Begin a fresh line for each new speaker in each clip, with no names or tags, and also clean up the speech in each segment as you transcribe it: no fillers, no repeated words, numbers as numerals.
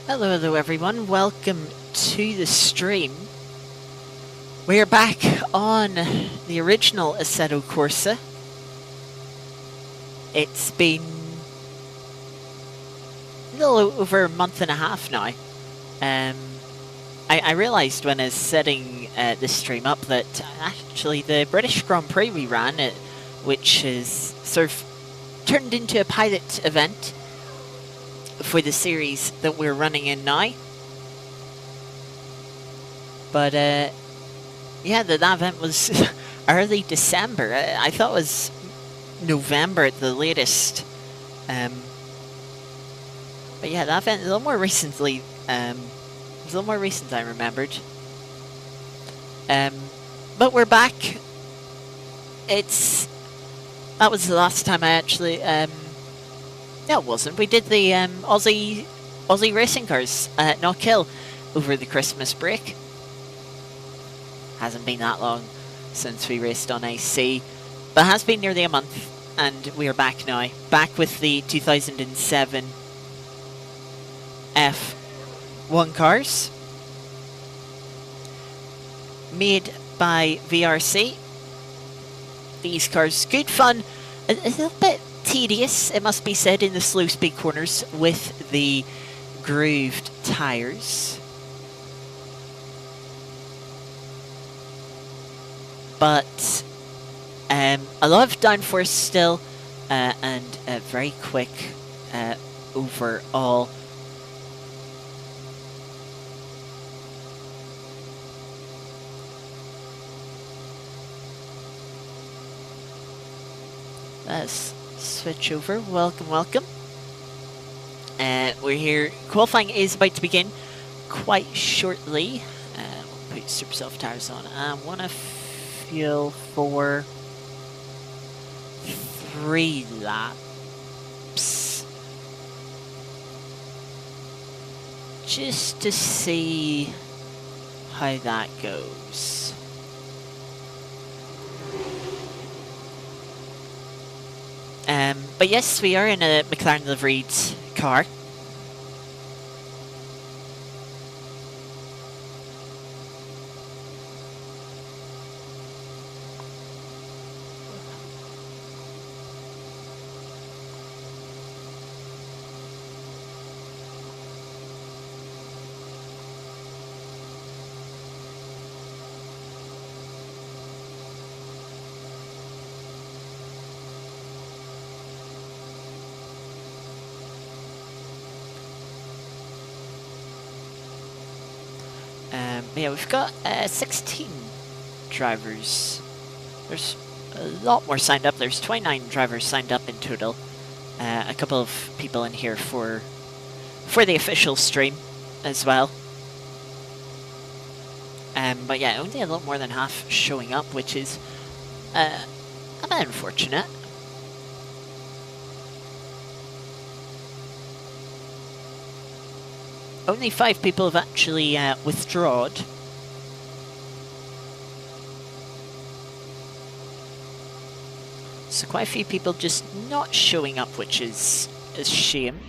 Hello everyone, welcome to the stream. We are back on the original Assetto Corsa. It's been a little over a month and a half now. I realised when I was setting this stream up that actually the British Grand Prix we ran, which is sort of turned into a pilot event for the series that we're running in now. But yeah, that event was early December. I thought it was November at the latest. But yeah, that event a little more recently. It was a little more recent than I remembered. But we're back. That was the last time I actually. No, it wasn't. We did the Aussie racing cars at Knockhill over the Christmas break. Hasn't been that long since we raced on AC, but it has been nearly a month, and we are back now. Back with the 2007 F1 cars, made by VRC. These cars, good fun, a little bit tedious, it must be said, in the slow speed corners with the grooved tyres. But a lot of downforce still, and very quick overall. Let's switch over. Welcome, welcome. We're here. Qualifying is about to begin quite shortly. We'll put super soft tires on. I want to fuel for 3 laps, just to see how that goes. But yes, we are in a McLaren liveried car. Yeah, we've got 16 drivers. There's a lot more signed up. There's 29 drivers signed up in total. A couple of people in here for the official stream as well. But yeah, only a lot more than half showing up, which is a bit unfortunate. Only 5 people have actually withdrawn. So quite a few people just not showing up, which is a shame.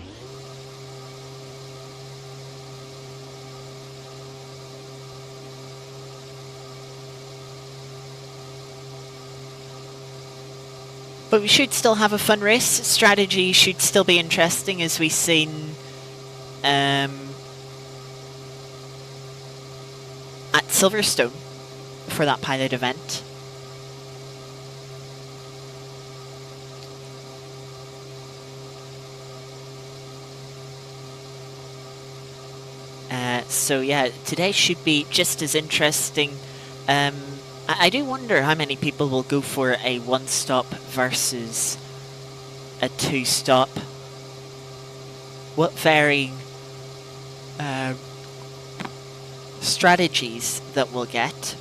But we should still have a fun race. Strategy should still be interesting, as we've seen at Silverstone for that pilot event. So yeah, today should be just as interesting. I do wonder how many people will go for a 1-stop versus a 2-stop. What varying strategies that we'll get.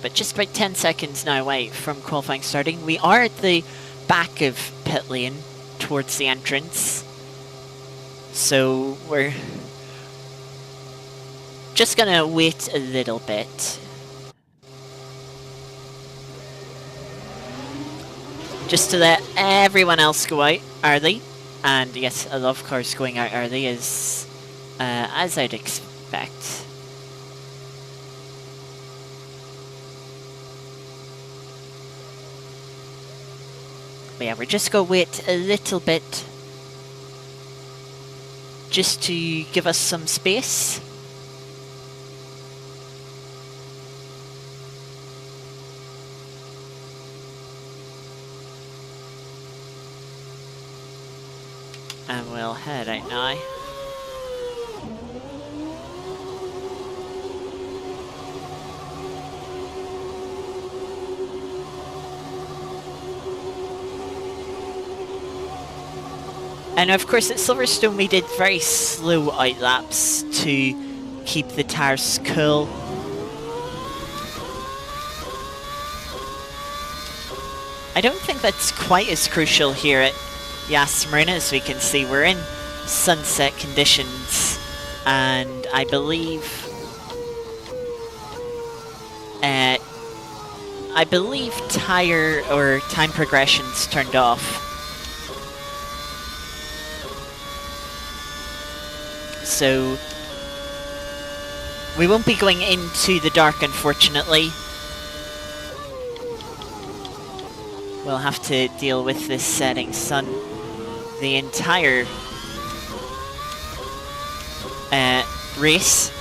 but just about 10 seconds now away from qualifying starting. We are at the back of pit lane towards the entrance, so we're just gonna wait a little bit. Just to let everyone else go out early. And yes, a lot of cars going out early as I'd expect. But yeah, we're just gonna wait a little bit just to give us some space. And we'll head out now. And of course at Silverstone we did very slow out laps to keep the tyres cool. I don't think that's quite as crucial here at Yas Marina. As we can see, we're in sunset conditions, and I believe tire or time progression's turned off. So we won't be going into the dark, unfortunately. We'll have to deal with this setting sun the entire race.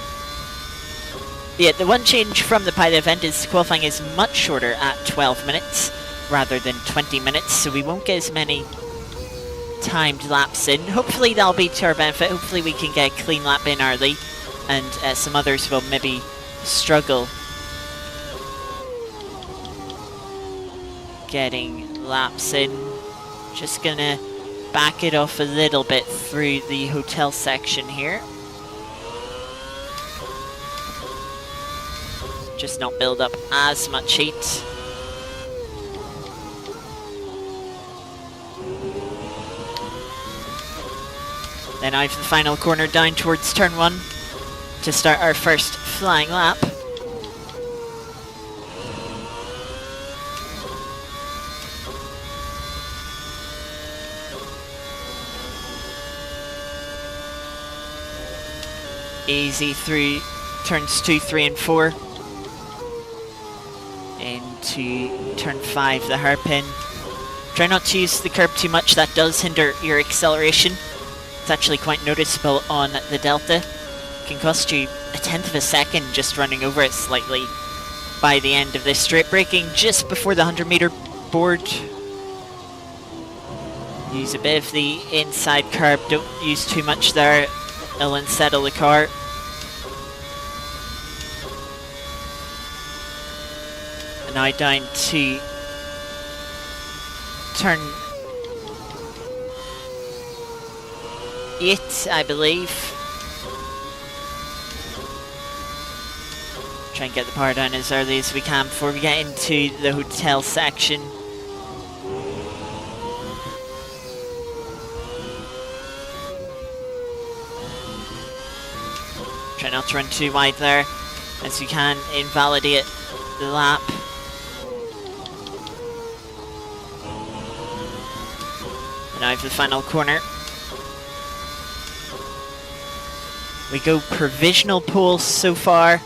Yeah, the one change from the pilot event is qualifying is much shorter at 12 minutes rather than 20 minutes, so we won't get as many timed laps in. Hopefully that'll be to our benefit. Hopefully we can get a clean lap in early, and some others will maybe struggle getting laps in. Just gonna back it off a little bit through the hotel section here. Just not build up as much heat. Then I have the final corner down towards turn 1 to start our first flying lap. Easy through turns 2, 3 and 4. Into turn 5, the hairpin. Try not to use the curb too much, that does hinder your acceleration. It's actually quite noticeable on the Delta. It can cost you 1/10 of a second just running over it slightly by the end of this straight. Braking just before the 100-meter board. Use a bit of the inside curb, don't use too much there. It'll unsettle the car. And now down to turn 8, I believe. Try and get the power down as early as we can before we get into the hotel section. Try not to run too wide there, as you can invalidate the lap. And now for the final corner. We go provisional pole so far.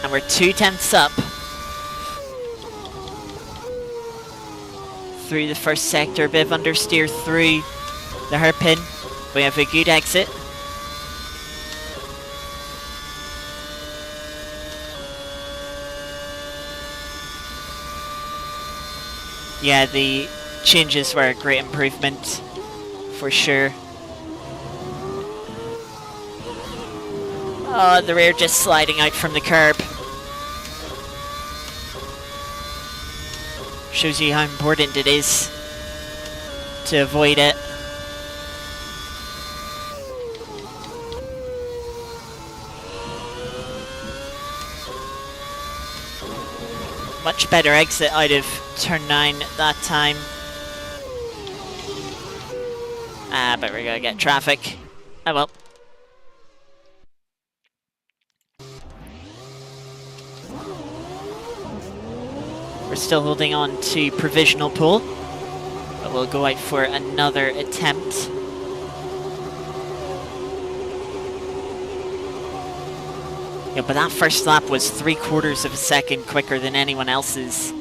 And we're 2/10 up through the first sector. A bit of understeer through the hairpin. We have a good exit. Yeah, the changes were a great improvement, for sure. Oh, the rear just sliding out from the curb. Shows you how important it is to avoid it. Much better exit out of turn 9 that time. But we're gonna get traffic. Oh well. We're still holding on to provisional pole, but we'll go out for another attempt. Yeah, but that first lap was 3/4 of a second quicker than anyone else's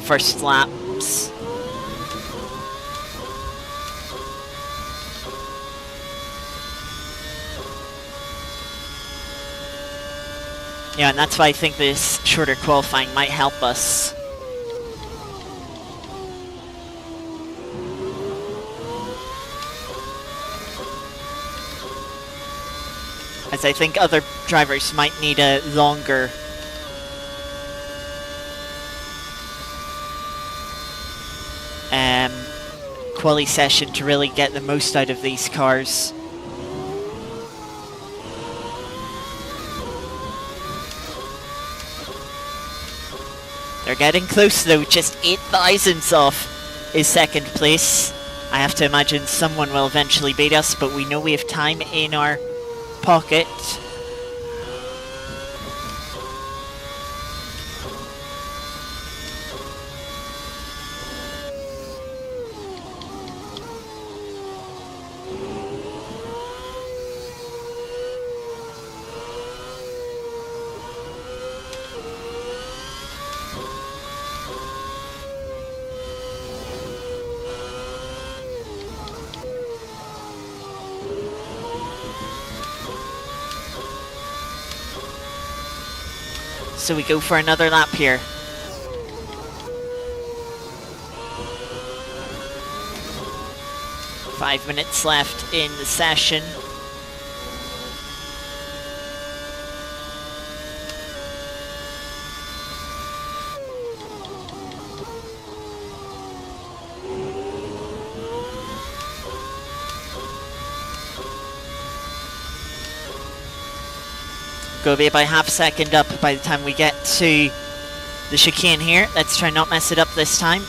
first laps. Yeah, and that's why I think this shorter qualifying might help us. As I think other drivers might need a longer quali session to really get the most out of these cars. They're getting close though, just 8 thousandths off is second place. I have to imagine someone will eventually beat us, but we know we have time in our pocket. So we go for another lap here. Five minutes left in the session. Go be about half a second up by the time we get to the chicane here. Let's try not mess it up this time.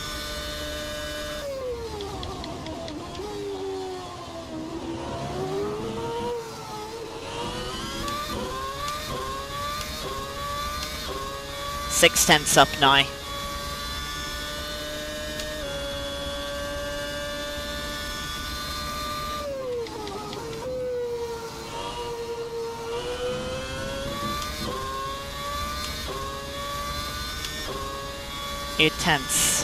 Six tenths up now. Eight tenths.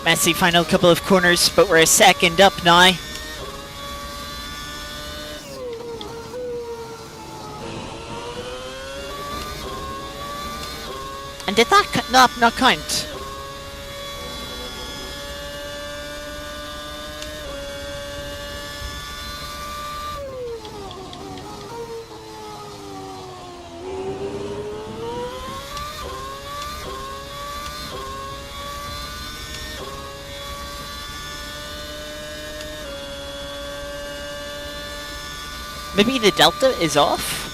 Messy final couple of corners, but we're a second up now. And did that not count? Maybe the delta is off?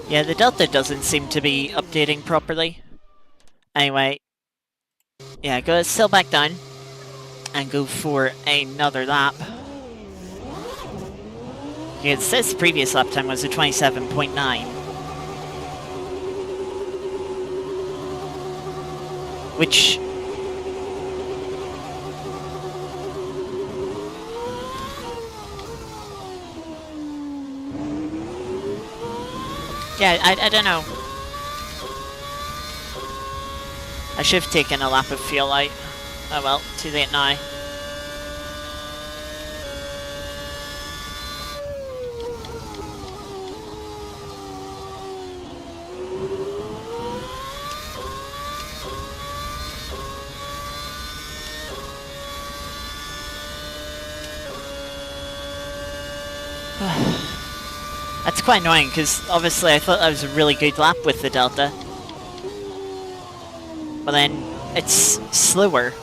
Yeah, the delta doesn't seem to be updating properly. Anyway, yeah, go still back down and go for another lap. Yeah, it says the previous lap time was a 27.9. Which Yeah, I don't know. I should have taken a lap of fuel out. Oh well, too late now. That's quite annoying, because obviously I thought that was a really good lap with the Delta. But then it's slower.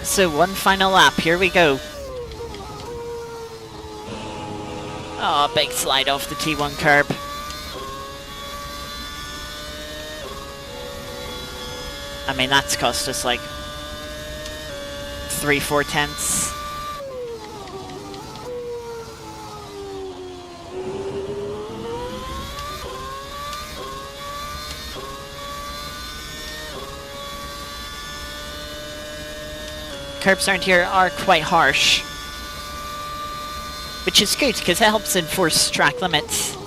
So one final lap, here we go. Oh, big slide off the T1 curb. I mean, that's cost us like 3-4 tenths. Curbs around here are quite harsh, which is good because it helps enforce track limits.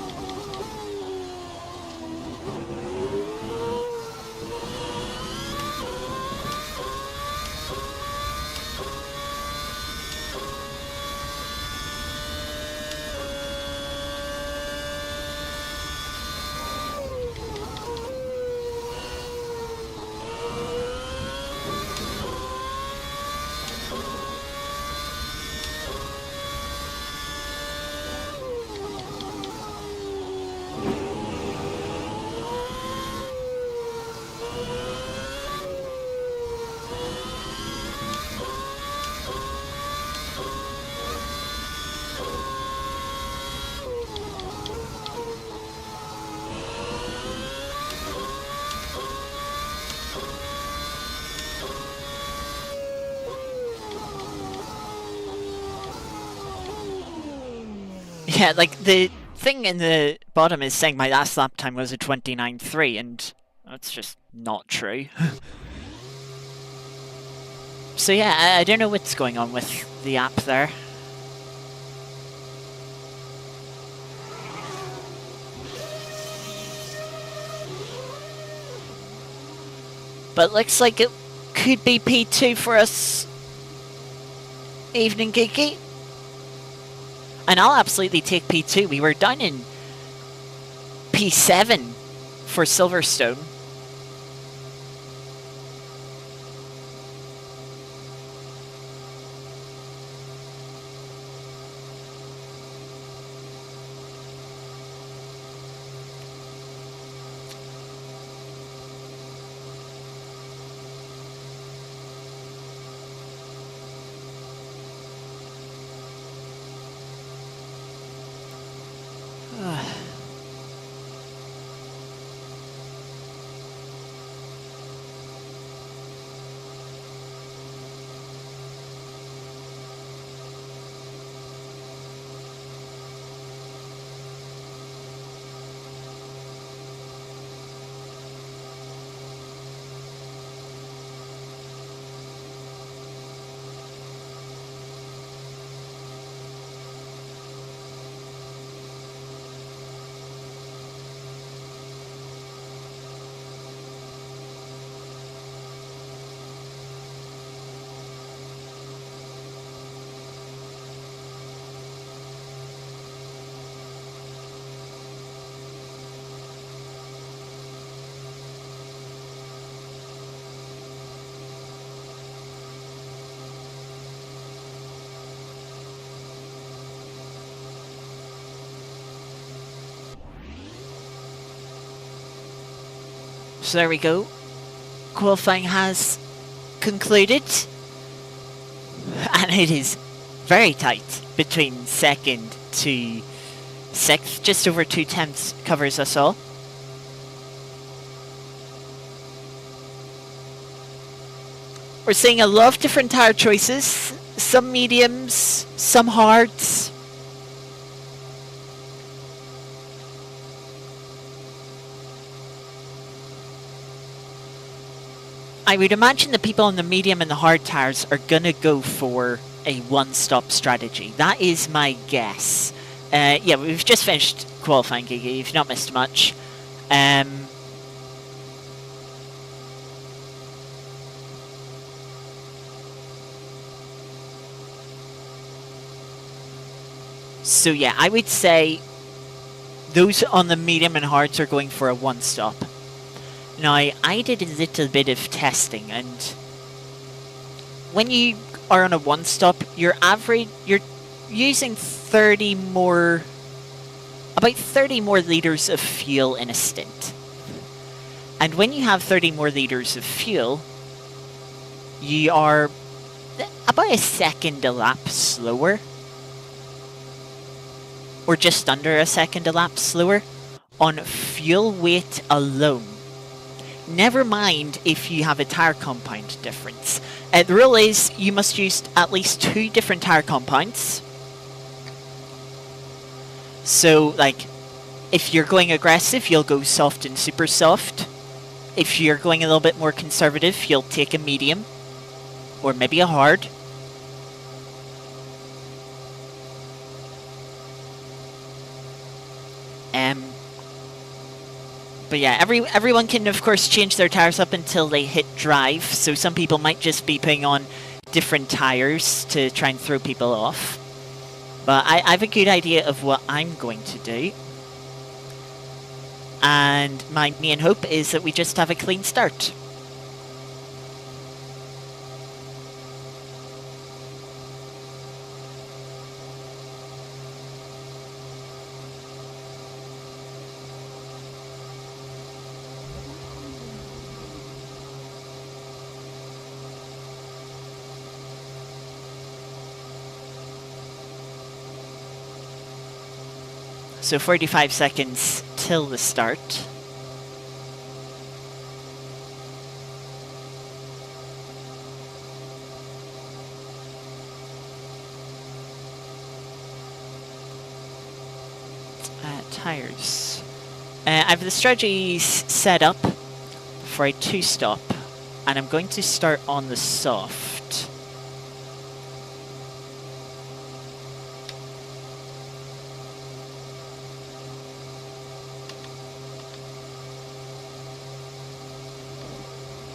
Yeah, like the thing in the bottom is saying my last lap time was a 29.3, and that's just not true. So yeah, I don't know what's going on with the app there. But looks like it could be P2 for us. Evening Geeky. And I'll absolutely take P2. We were down in P7 for Silverstone. So there we go. Qualifying has concluded. And it is very tight between second to sixth. Just over 2/10 covers us all. We're seeing a lot of different tyre choices. Some mediums, some hards. I would imagine the people on the medium and the hard tyres are going to go for a one-stop strategy. That is my guess. Yeah, we've just finished qualifying, Gigi. You've not missed much. So yeah, I would say those on the medium and hards are going for a one-stop. Now, I did a little bit of testing, and when you are on a one-stop, you're using about 30 more litres of fuel in a stint. And when you have 30 more litres of fuel, you are about a second a lap slower, or just under a second a lap slower, on fuel weight alone. Never mind if you have a tyre compound difference. The rule is you must use at least 2 different tyre compounds. So, like, if you're going aggressive, you'll go soft and super soft. If you're going a little bit more conservative, you'll take a medium, or maybe a hard. But yeah, everyone can, of course, change their tyres up until they hit drive. So some people might just be putting on different tyres to try and throw people off. But I have a good idea of what I'm going to do. And my main hope is that we just have a clean start. So 45 seconds till the start. Tires. I have the strategies set up for a 2-stop, and I'm going to start on the soft.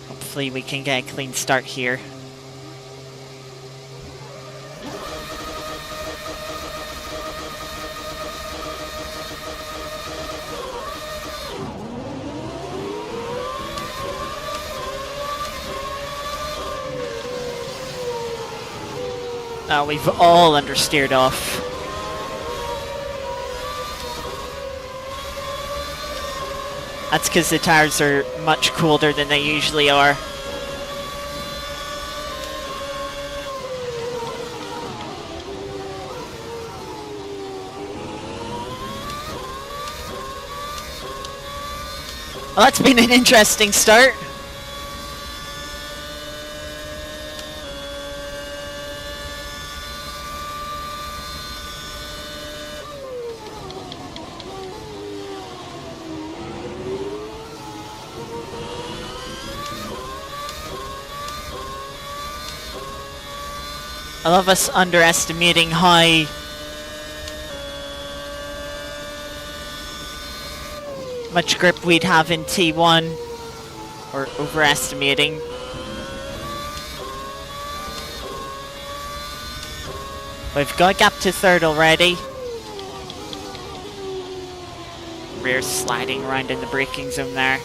Hopefully we can get a clean start here. We've all understeered off. That's because the tires are much colder than they usually are. Well, that's been an interesting start. I love us underestimating how much grip we'd have in T1, or overestimating. We've got a gap to third already. Rear sliding around in the braking zone there.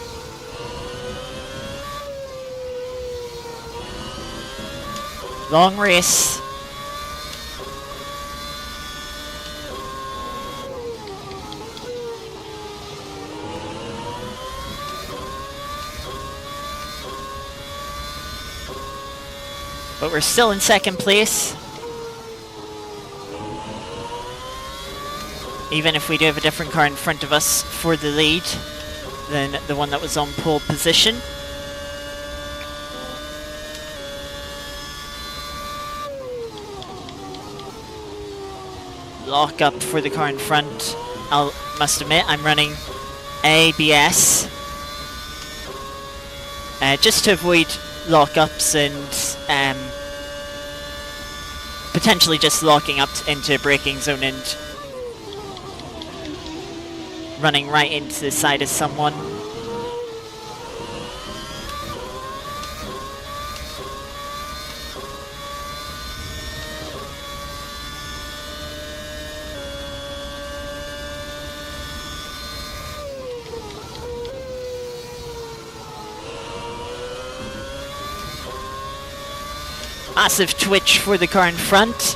Long race. But we're still in second place. Even if we do have a different car in front of us for the lead than the one that was on pole position. Lock up for the car in front. I must admit, I'm running ABS just to avoid lockups and potentially just locking up into a braking zone and running right into the side of someone. Massive twitch for the car in front,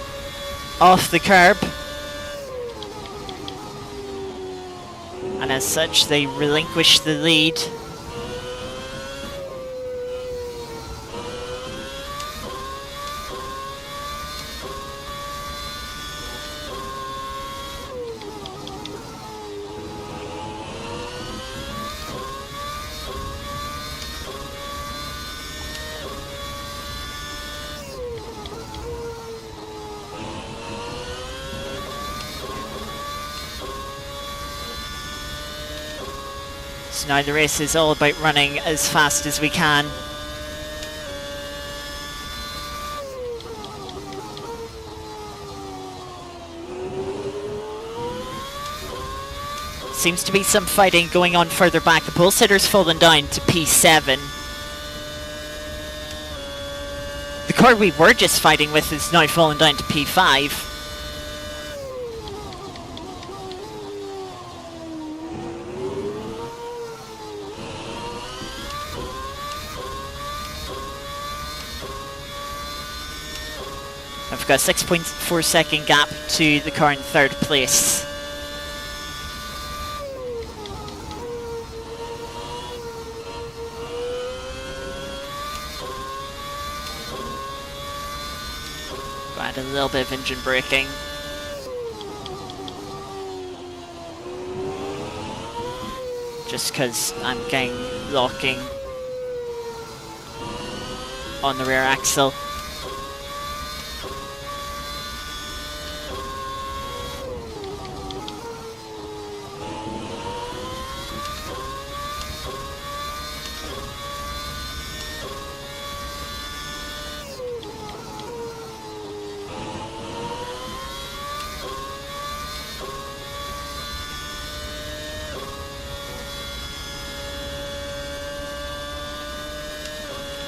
off the curb. And as such, they relinquish the lead. So now the race is all about running as fast as we can. Seems to be some fighting going on further back. The pole sitter's fallen down to P7. The car we were just fighting with is now fallen down to P5. I've got a 6.4 second gap to the car in third place. Add a little bit of engine braking. Just because I'm getting locking on the rear axle.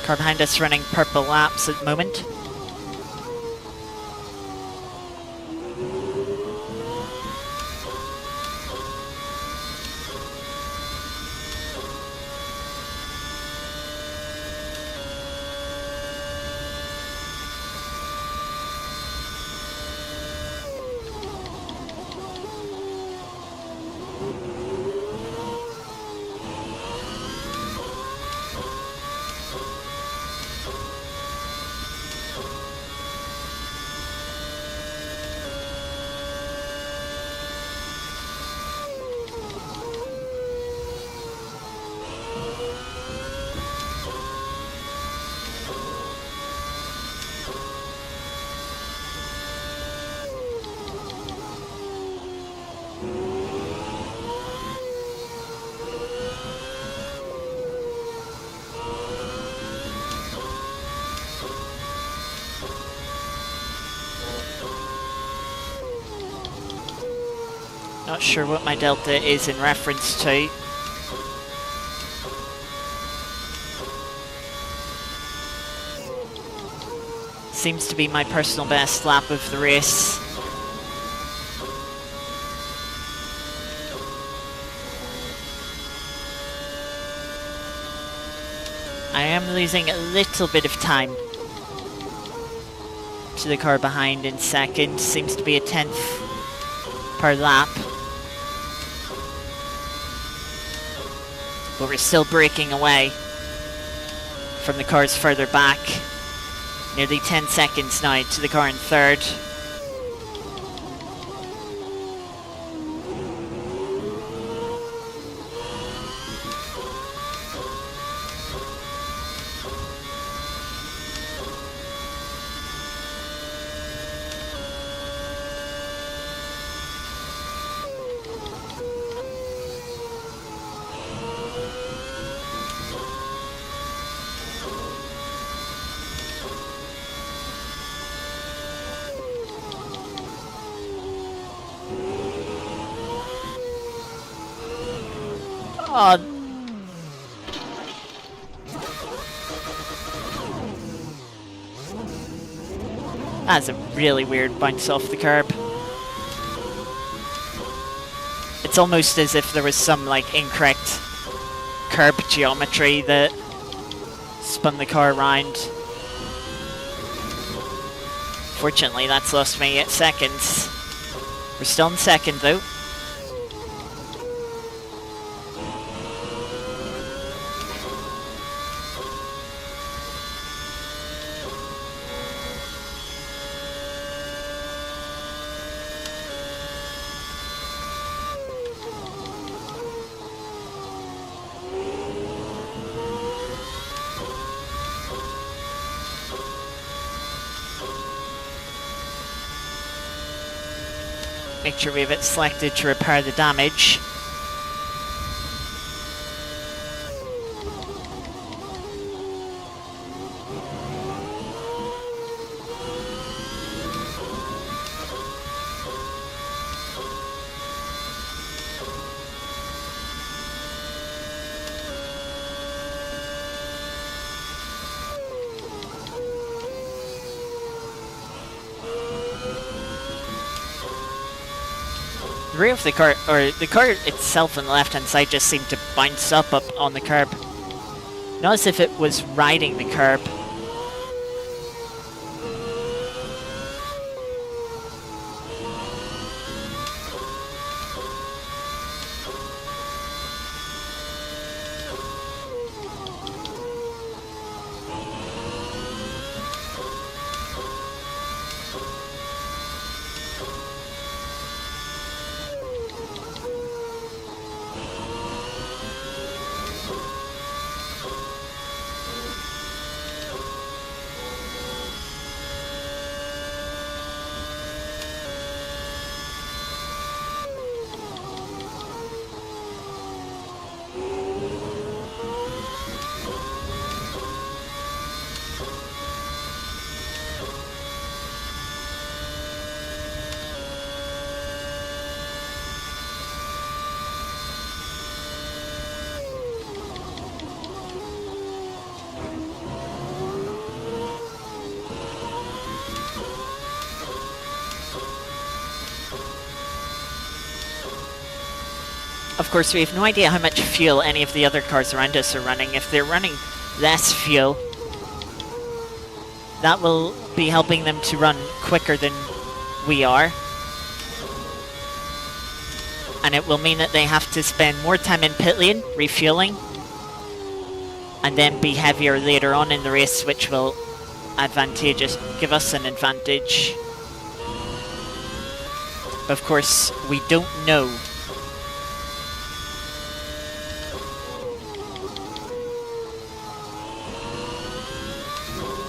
Car behind us running purple laps at the moment. Not sure what my delta is in reference to. Seems to be my personal best lap of the race. I am losing a little bit of time to the car behind in second. Seems to be a 10th per lap. But we're still breaking away from the cars further back. Nearly 10 seconds now to the car in third. Oh, that's a really weird bounce off the curb. It's almost as if there was some like incorrect curb geometry that spun the car around. Fortunately, that's lost me 8 seconds. We're still in second though. Make sure we have it selected to repair the damage. The rear of the car, or the car itself on the left hand side, just seemed to bounce up on the curb. Not as if it was riding the curb. Of course, we have no idea how much fuel any of the other cars around us are running. If they're running less fuel, that will be helping them to run quicker than we are. And it will mean that they have to spend more time in pit lane, refueling, and then be heavier later on in the race, which will give us an advantage. But of course, we don't know.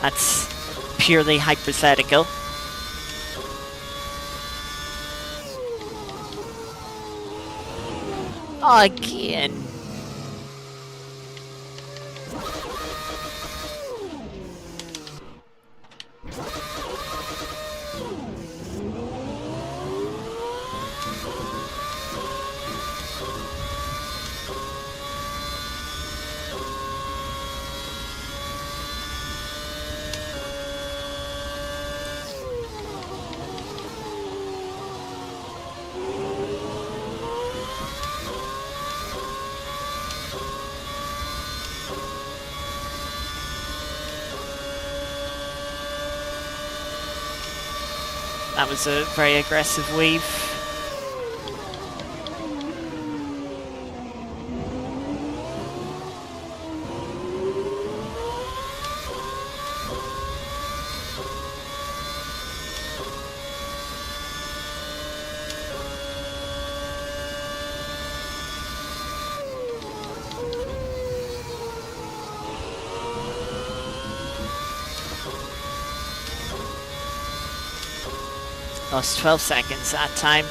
That's purely hypothetical. Again. That was a very aggressive weave. Lost 12 seconds that time.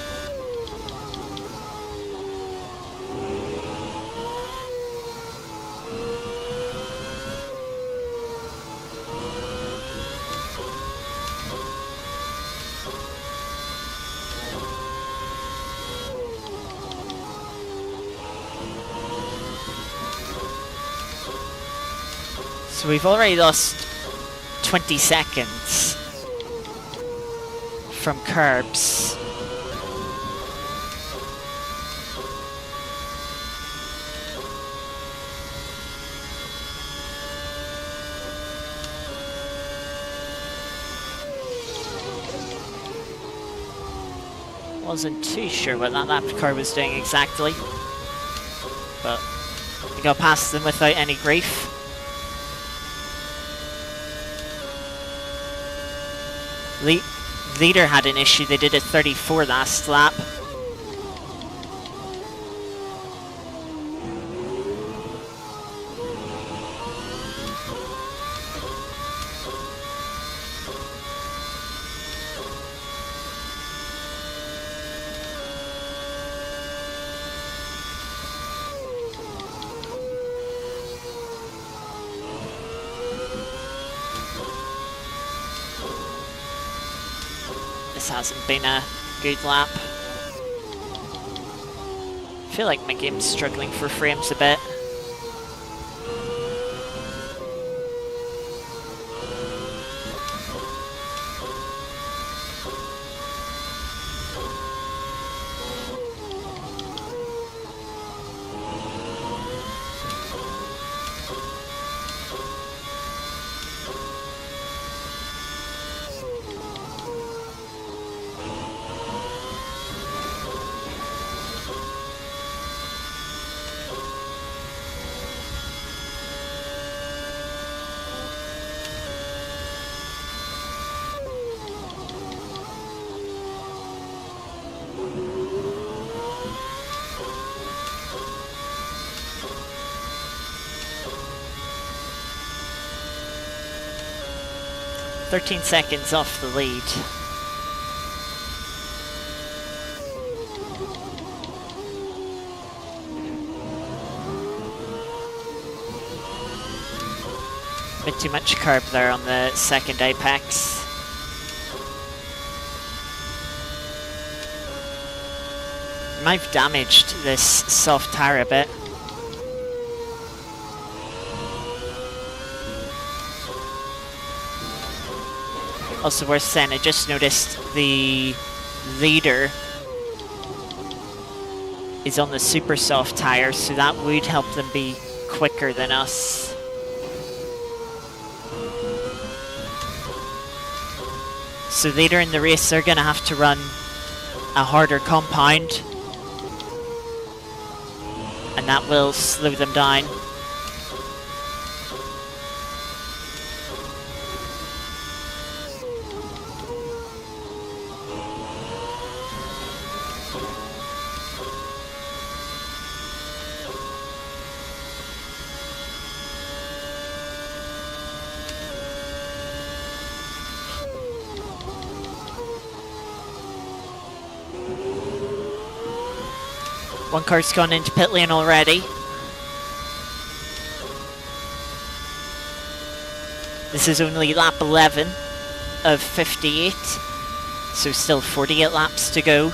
So we've already lost 20 seconds from curbs. Wasn't too sure what that lap car was doing exactly, but we got past them without any grief. Leader had an issue. They did a 34 last lap. This hasn't been a good lap. I feel like my game's struggling for frames a bit. "13 seconds off the lead." Bit too much curb there on the second apex. Might have damaged this soft tire a bit. Also worth saying, I just noticed the leader is on the super soft tire, so that would help them be quicker than us. So later in the race, they're going to have to run a harder compound, and that will slow them down. One car's gone into pit lane already. This is only lap 11 of 58, so still 48 laps to go.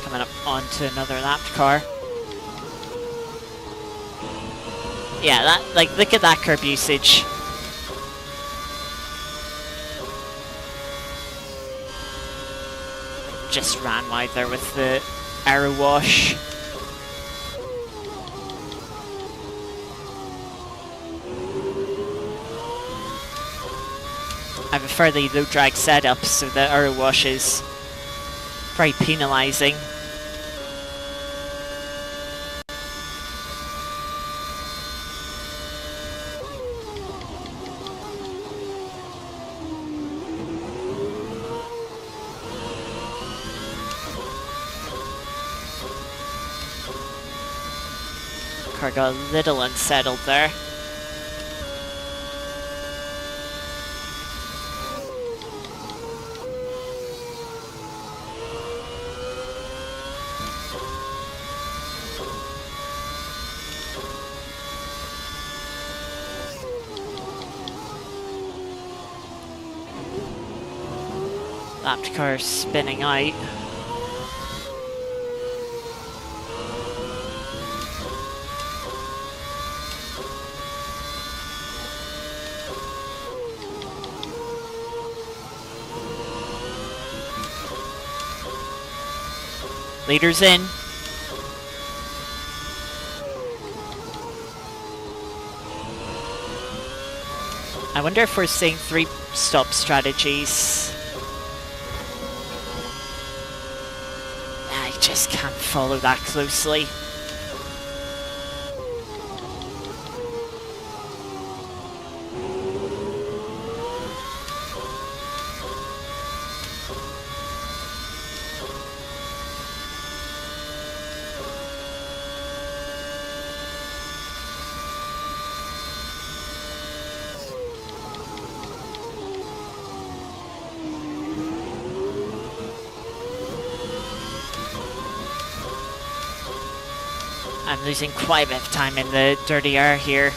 Coming up onto another lapped car. Yeah, that, like, look at that curb usage. Just ran wide there with the arrow wash. I have a fairly low drag setup, so the arrow wash is very penalising. Car got a little unsettled there. Lapped car spinning out. Leaders in. I wonder if we're seeing 3-stop strategies. I just can't follow that closely. I'm losing quite a bit of time in the dirty air here.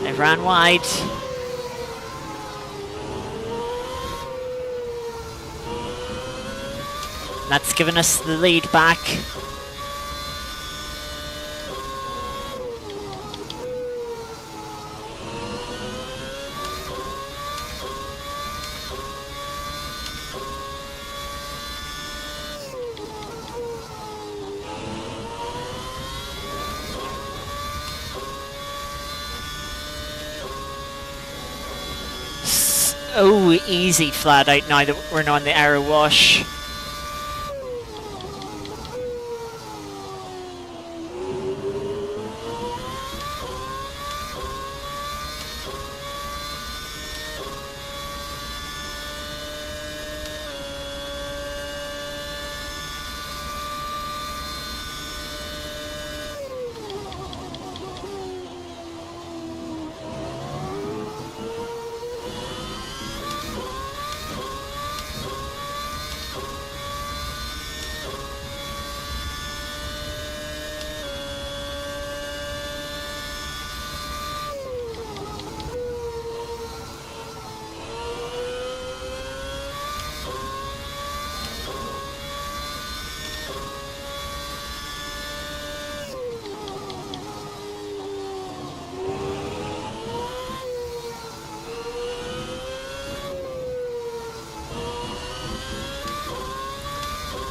I ran wide. That's given us the lead back. So easy flat out now that we're not on the arrow wash.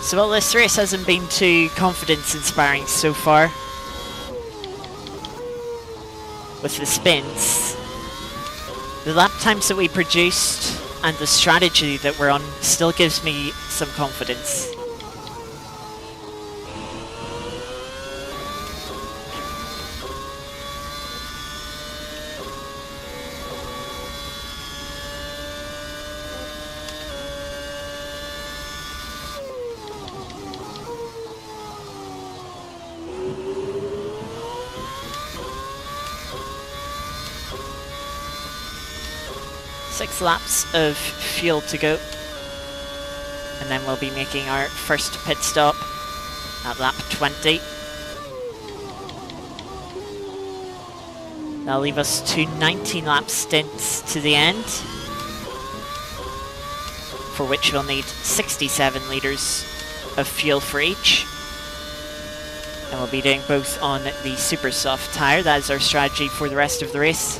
So well, this race hasn't been too confidence inspiring so far. With the spins. The lap times that we produced and the strategy that we're on still gives me some confidence. Six laps of fuel to go, and then we'll be making our first pit stop. at lap 20. That'll leave us 2 19-lap stints to the end, for which we'll need 67 litres of fuel for each. And we'll be doing both on the super soft tyre. That is our strategy for the rest of the race.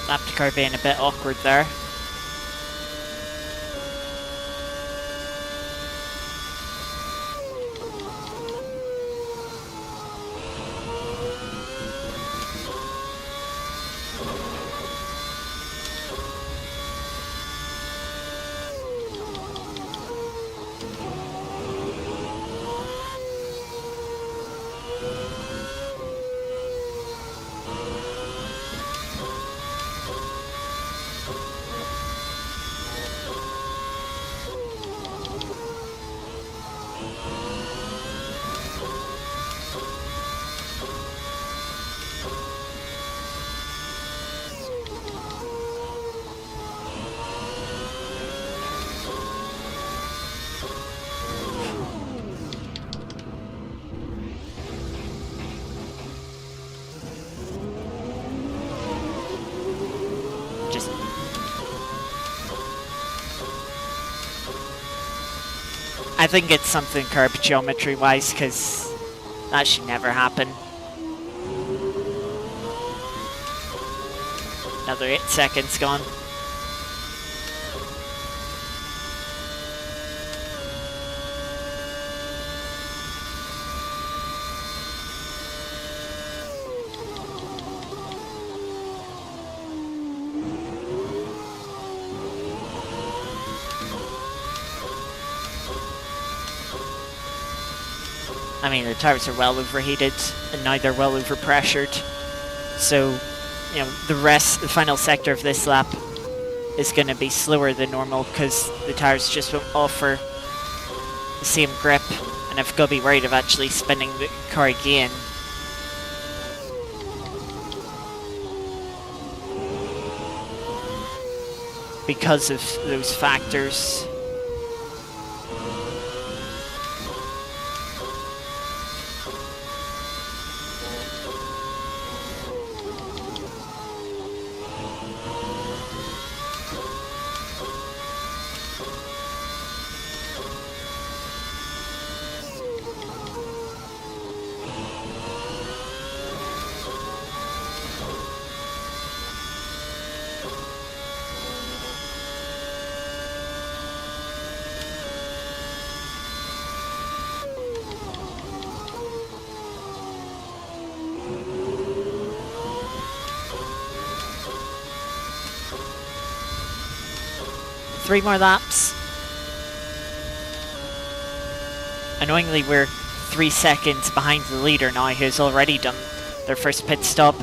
Lap car being a bit awkward there. I think it's something curb geometry wise, because that should never happen. Another 8 seconds gone. I mean, the tires are well overheated, and now they're well overpressured. So, you know, the final sector of this lap is going to be slower than normal because the tires just won't offer the same grip, and I've got to be worried of actually spinning the car again. Because of those factors. Three more laps. Annoyingly, we're 3 seconds behind the leader now, who's already done their first pit stop.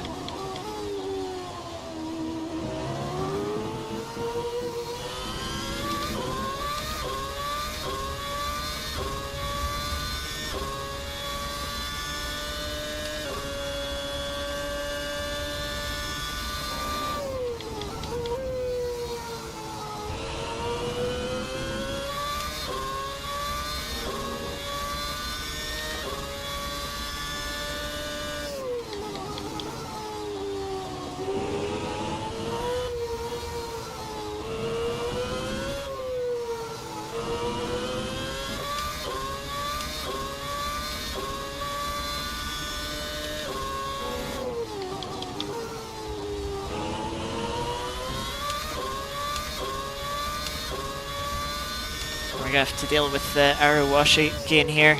we're going to have to deal with the arrow wash again here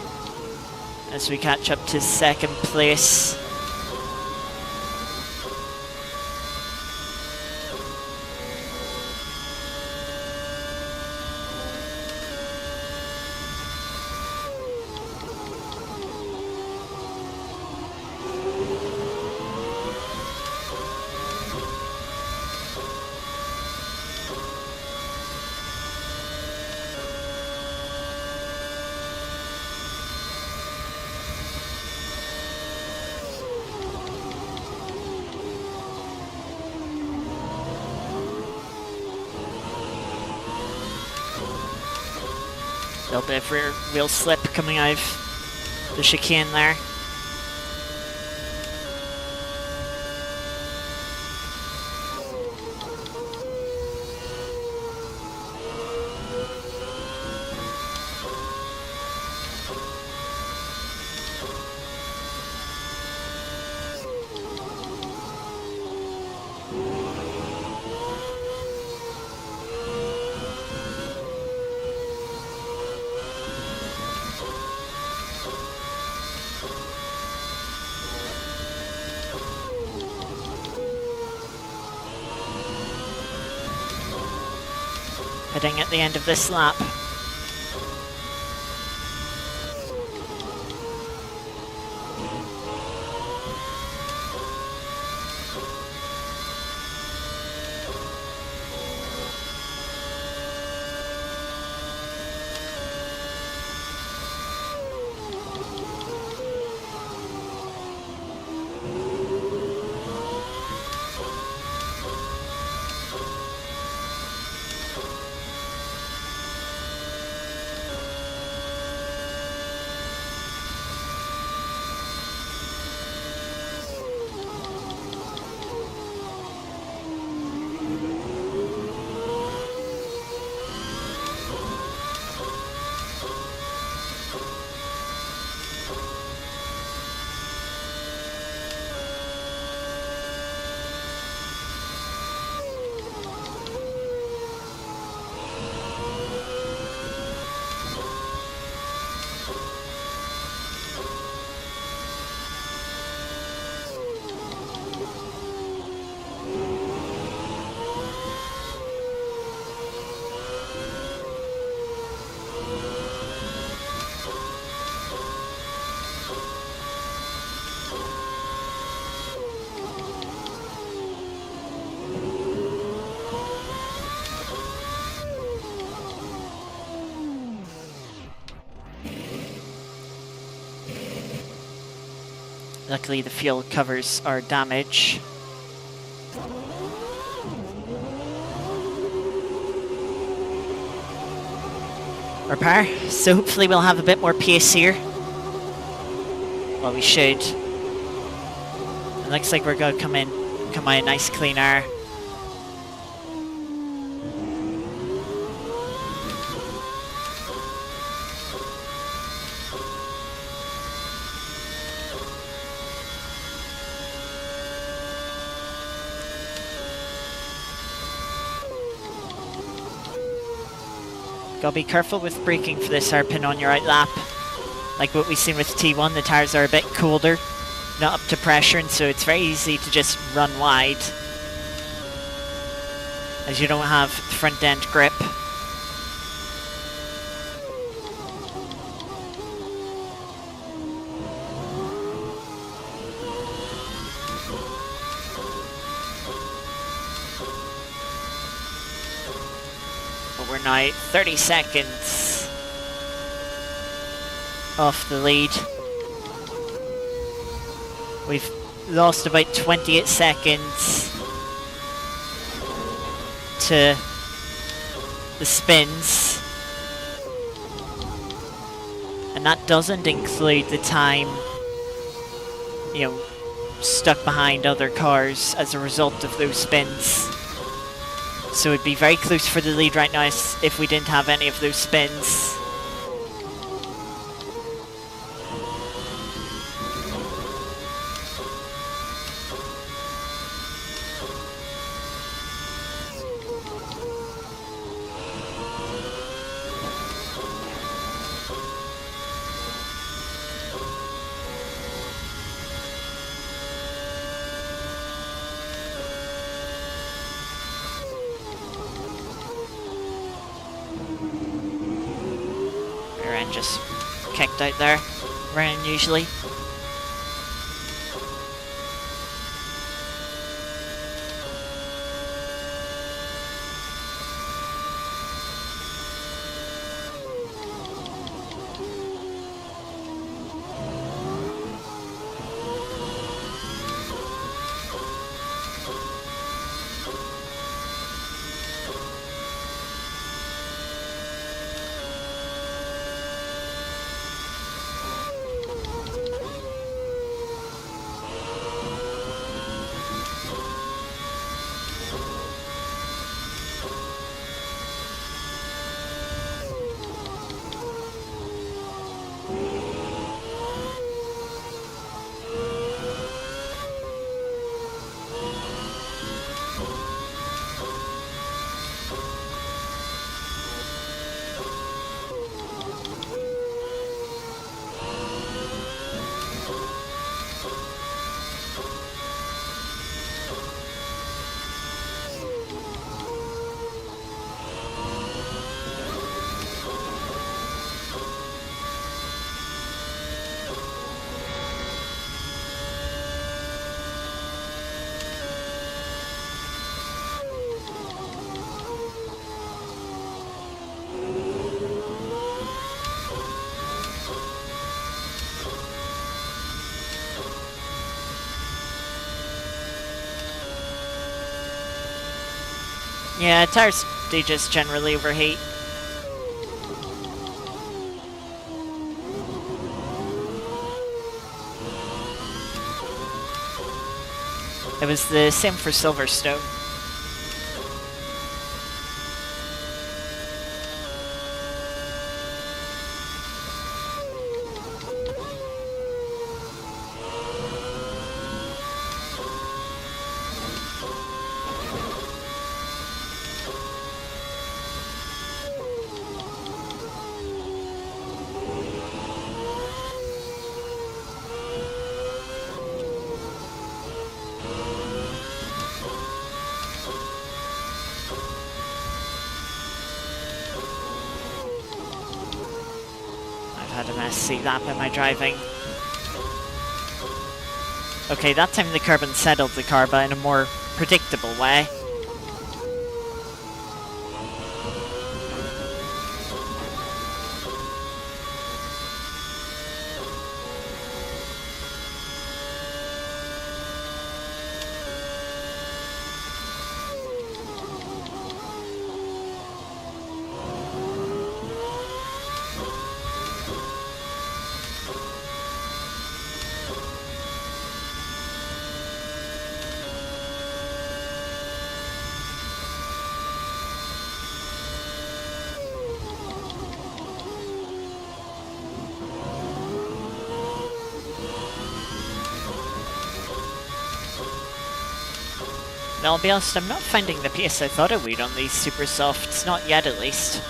as we catch up to second place. A little bit of rear wheel slip coming out of the chicane there. Heading at the end of this lap. Luckily the fuel covers our damage. Repair, so hopefully we'll have a bit more pace here. Well, we should. It looks like we're going to come out nice clean air. Gotta be careful with braking for this hairpin on your out lap. Like what we've seen with T1, the tyres are a bit colder, not up to pressure, and so it's very easy to just run wide as you don't have front end grip. We're now 30 seconds off the lead. We've lost about 28 seconds to the spins, and that doesn't include the time, you know, stuck behind other cars as a result of those spins. So it'd be very close for the lead right now if we didn't have any of those spins. and just kicked out there, very unusually. Yeah, tires, they just generally overheat. It was the same for Silverstone. Had a messy lap in my driving. Okay, that time the carbon settled the car, but in a more predictable way. Now, I'll be honest, I'm not finding the pace I thought I would on these super softs, not yet at least.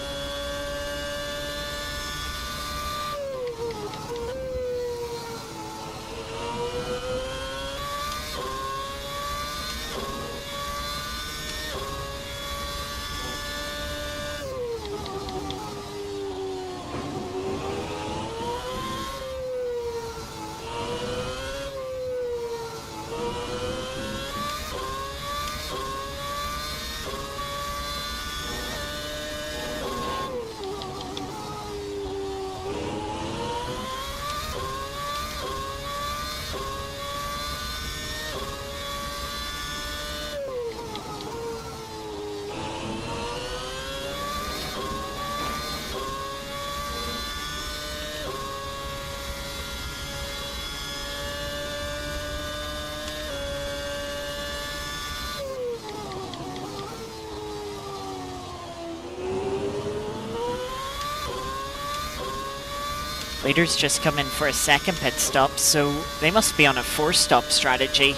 Leaders just come in for a second pit stop, so they must be on a 4-stop strategy.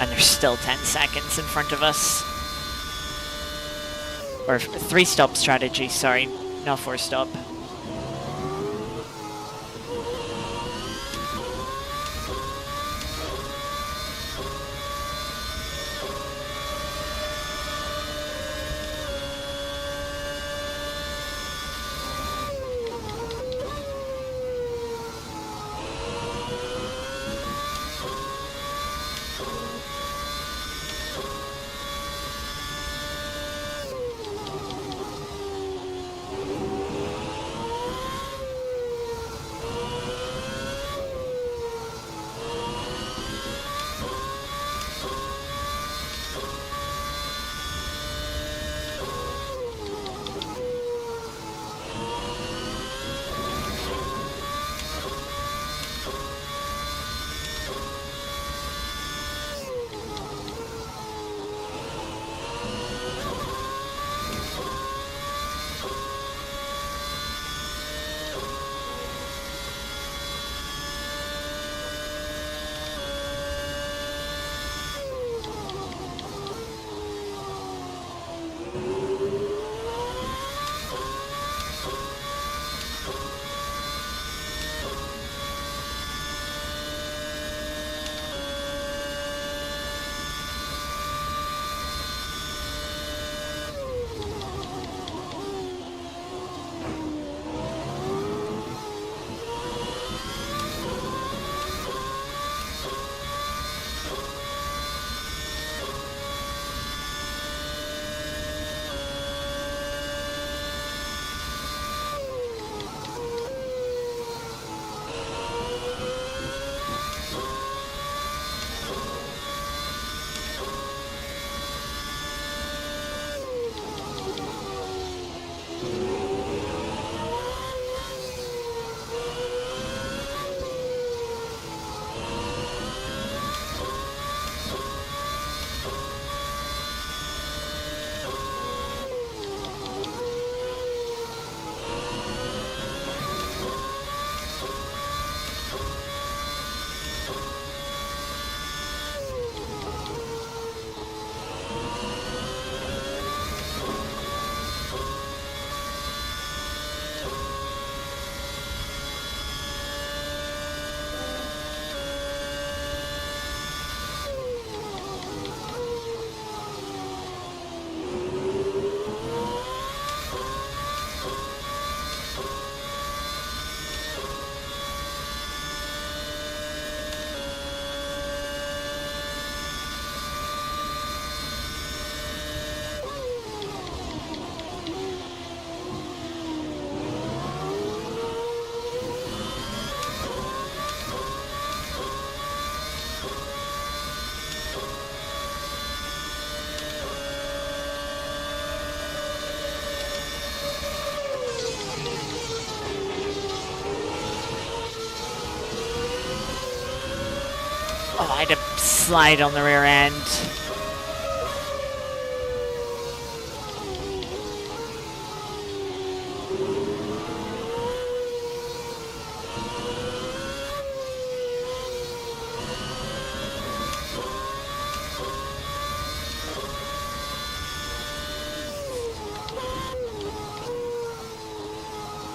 And they're still 10 seconds in front of us. Or 3-stop strategy, sorry, not 4-stop. Oh, I had a slide on the rear end.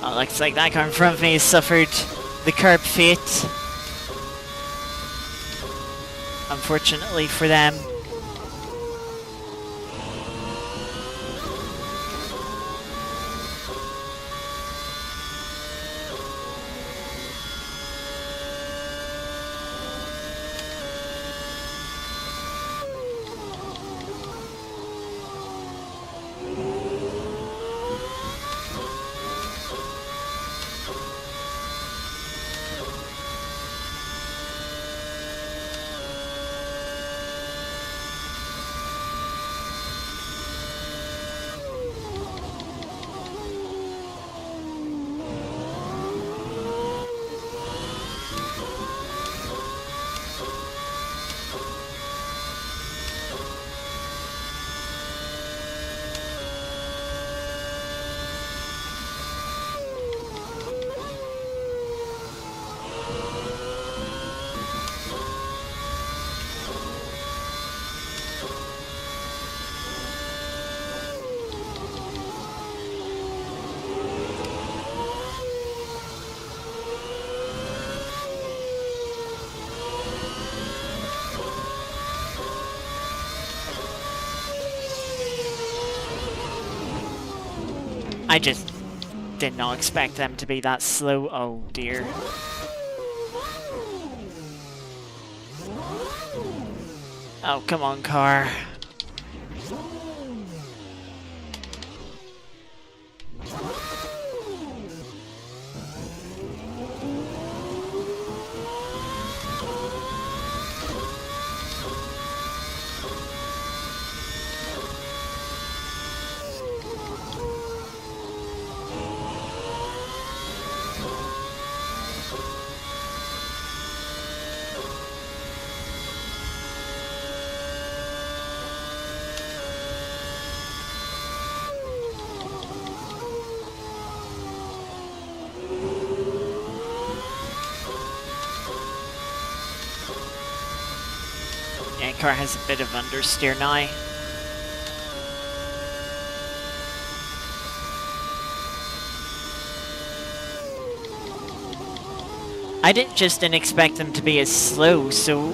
Oh, looks like that car in front of me has suffered the curb fate. Unfortunately for them. I just did not expect them to be that slow. Oh dear. Oh, come on, car. Yeah, car has a bit of understeer now. I didn't expect them to be as slow, so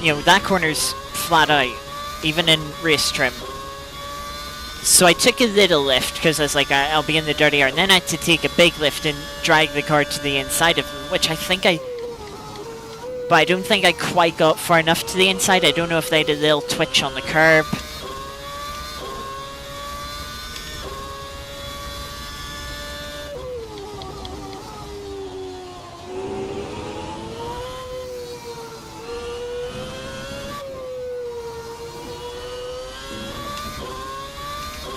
you know, that corner's flat out, even in race trim. So I took a little lift because I was like, I'll be in the dirty air, and then I had to take a big lift and drag the car to the inside of them, which but I don't think I quite got far enough to the inside. I don't know if they had a little twitch on the curb.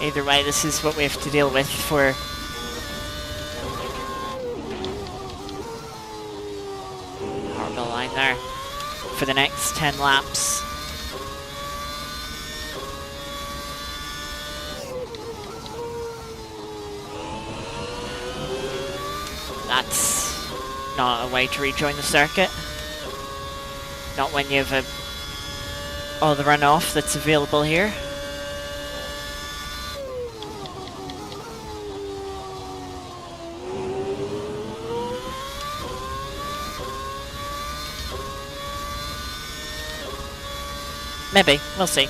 Either way, this is what we have to deal with for horrible line there for the next 10 laps. That's not a way to rejoin the circuit. Not when you have all the runoff that's available here. Maybe, we'll see.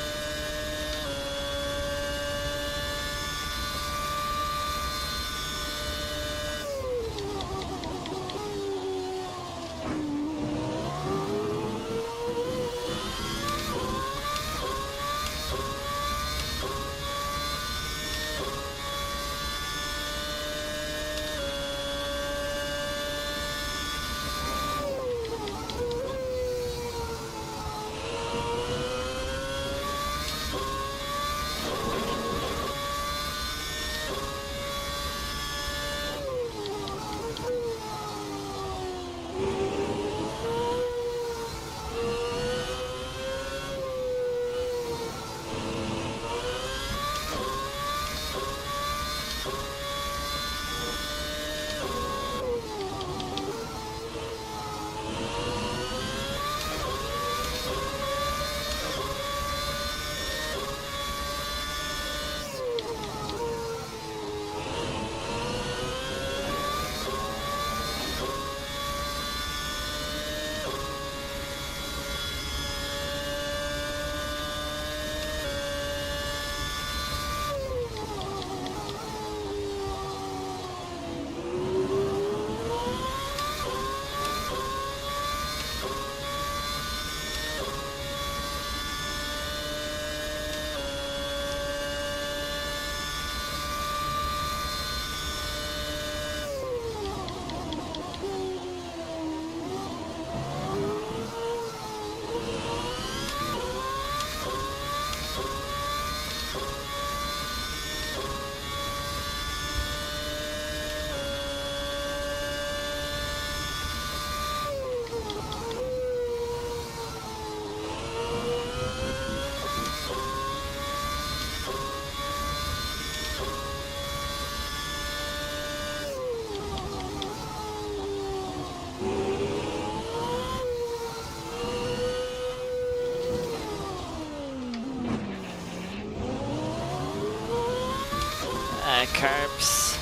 carbs.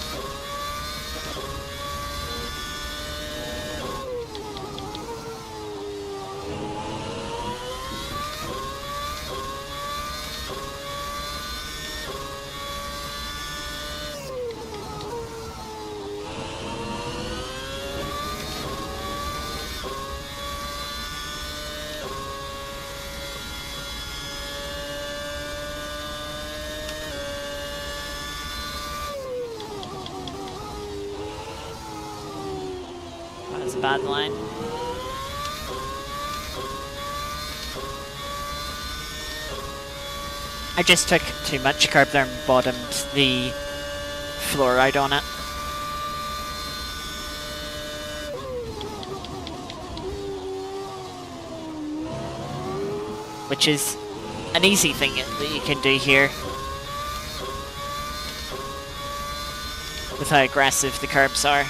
That was a bad line. I just took too much carb there and bottomed the fluoride on it. Which is an easy thing that you can do here. With how aggressive the carbs are.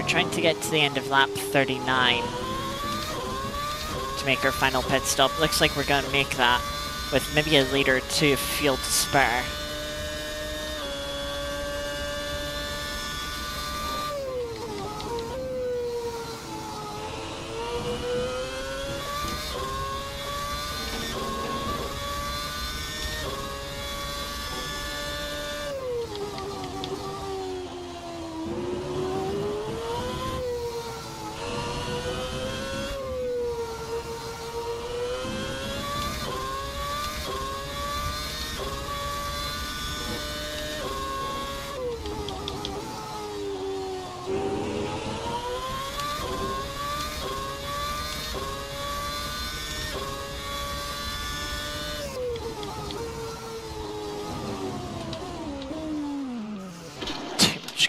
Trying to get to the end of lap 39 to make our final pit stop. Looks like we're going to make that with maybe a liter or two of fuel to spare.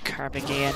Carb again.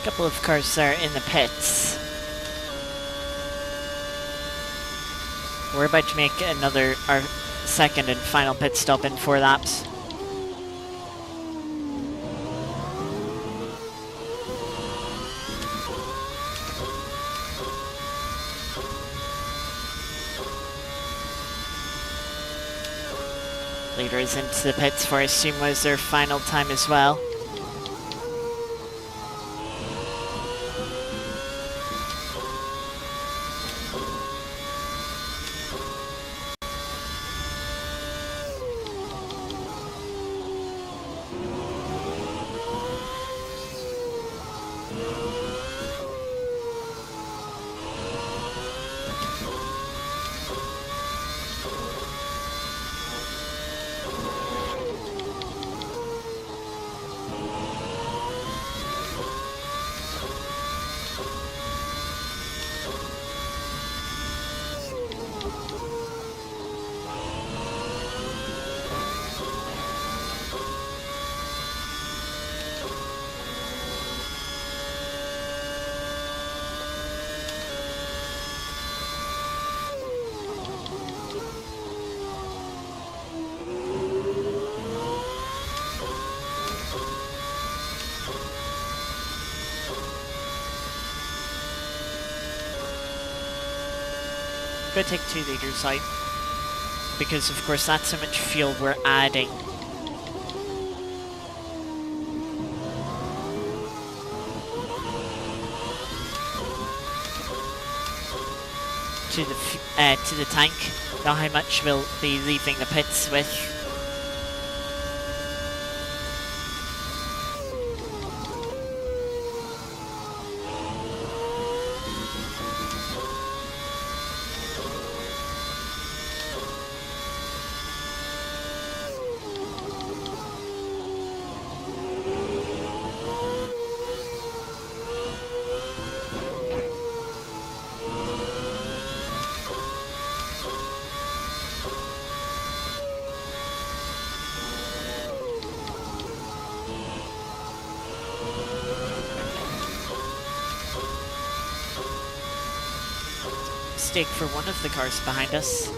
Couple of cars are in the pits. We're about to make our second and final pit stop in 4 laps. Leader is into the pits for, I assume, was their final time as well. Going to take 2 liters out because, of course, that's how much fuel we're adding. To the tank. Now how much we'll be leaving the pits with. Mistake for one of the cars behind us.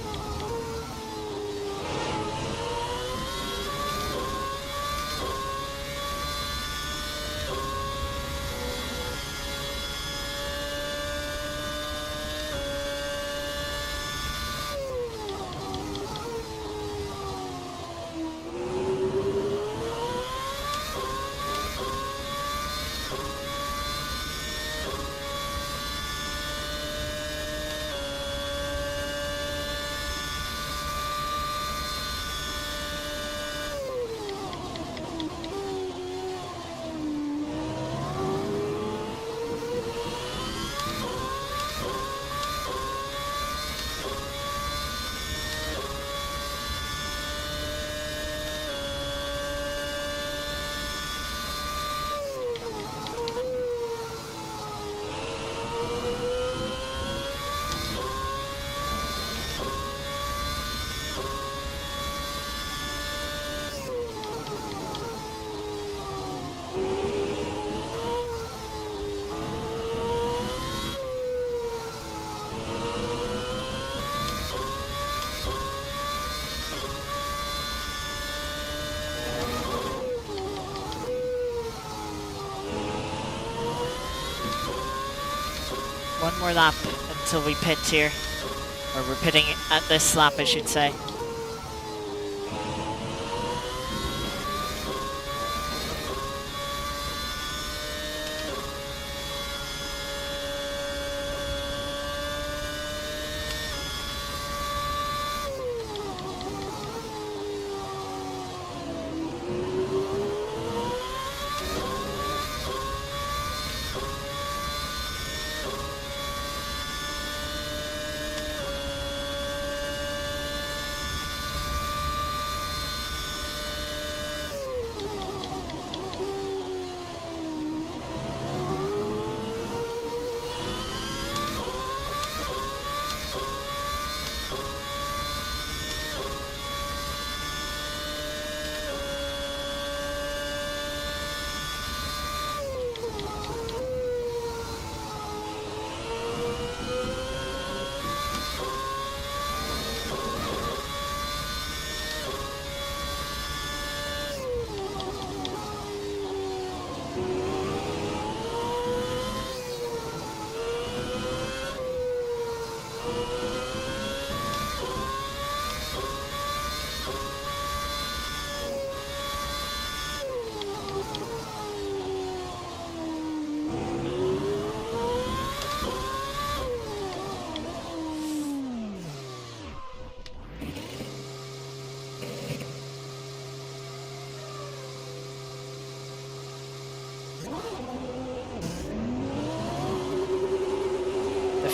One more lap until we pit here. Or we're pitting at this lap, I should say.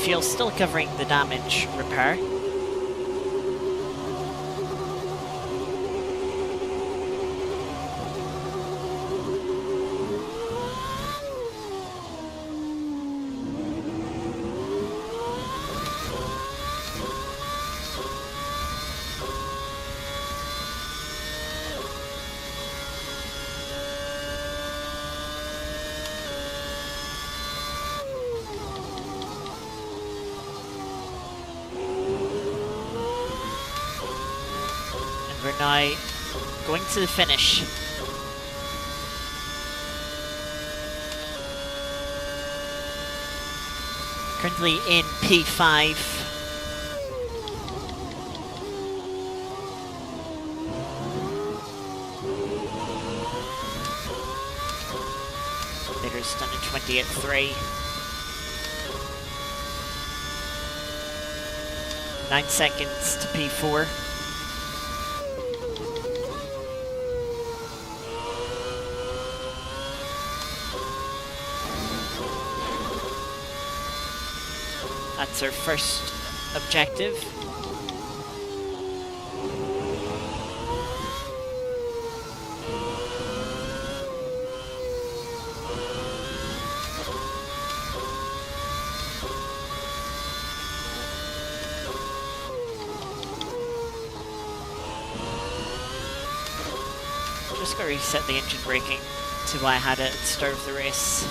fuel, still covering the damage repair. We're now going to the finish. Currently in P5. Leader's done a 20 at 3. 9 seconds to P4. That's our first objective. Just got to reset the engine braking to what I had it at the start of the race.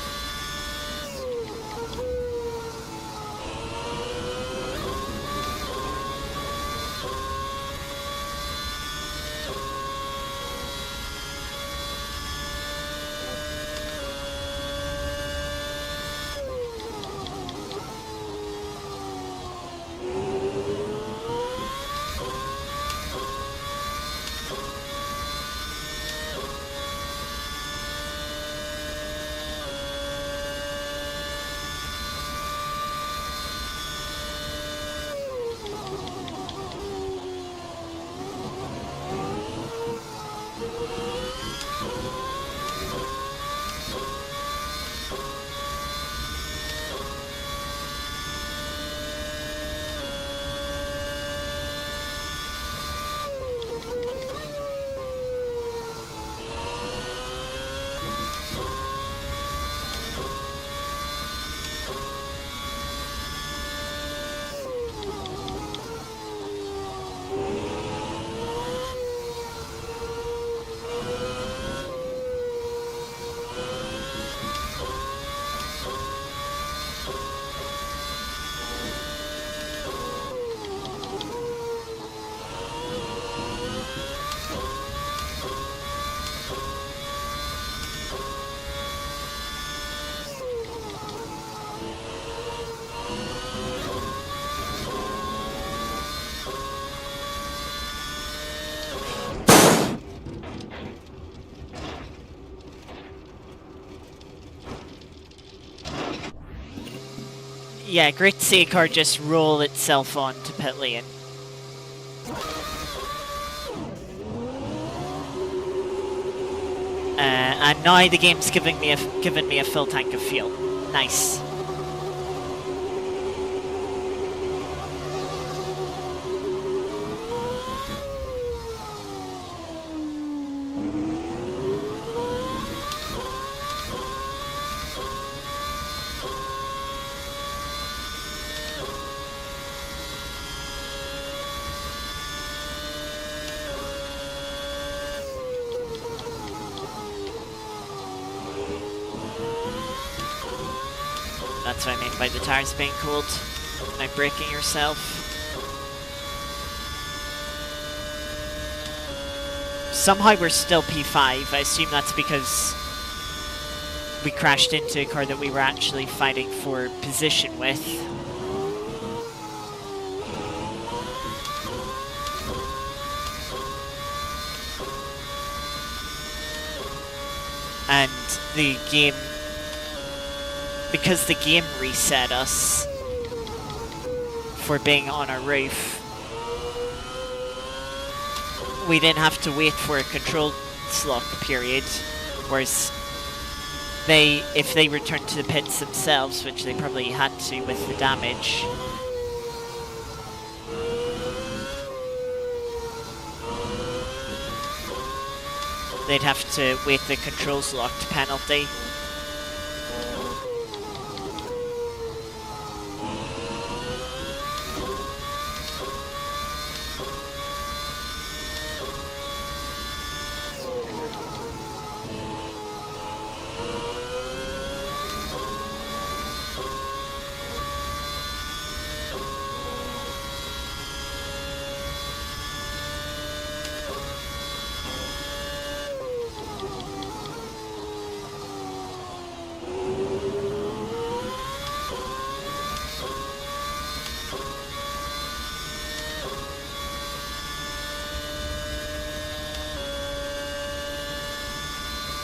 Yeah, great to see a car just roll itself onto pit lane. And now the game's given me a full tank of fuel. Nice. That's what I mean by the tires being cooled. Now braking yourself. Somehow we're still P5. I assume that's because we crashed into a car that we were actually fighting for position with. And the game, because the game reset us for being on our roof, we didn't have to wait for a control slot period, whereas if they returned to the pits themselves, which they probably had to with the damage, they'd have to wait the controls locked penalty.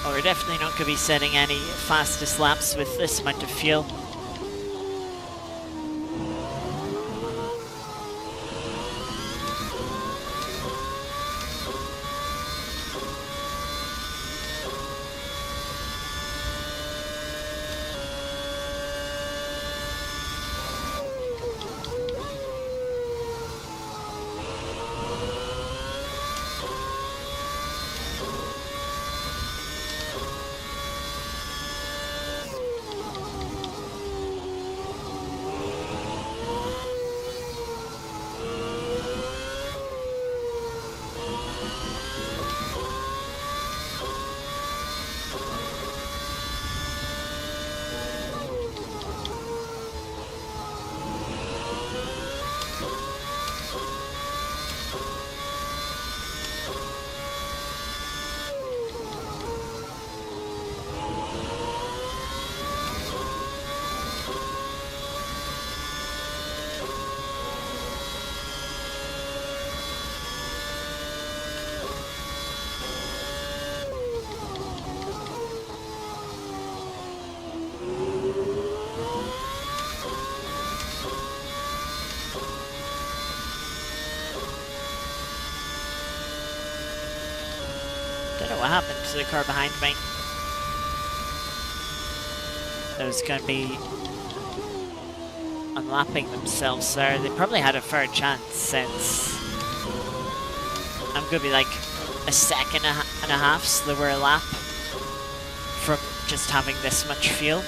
We're definitely not going to be setting any fastest laps with this amount of fuel. Don't know what happened to the car behind me. That was going to be unlapping themselves there. They probably had a fair chance since I'm going to be like a second and a half slower a lap from just having this much fuel.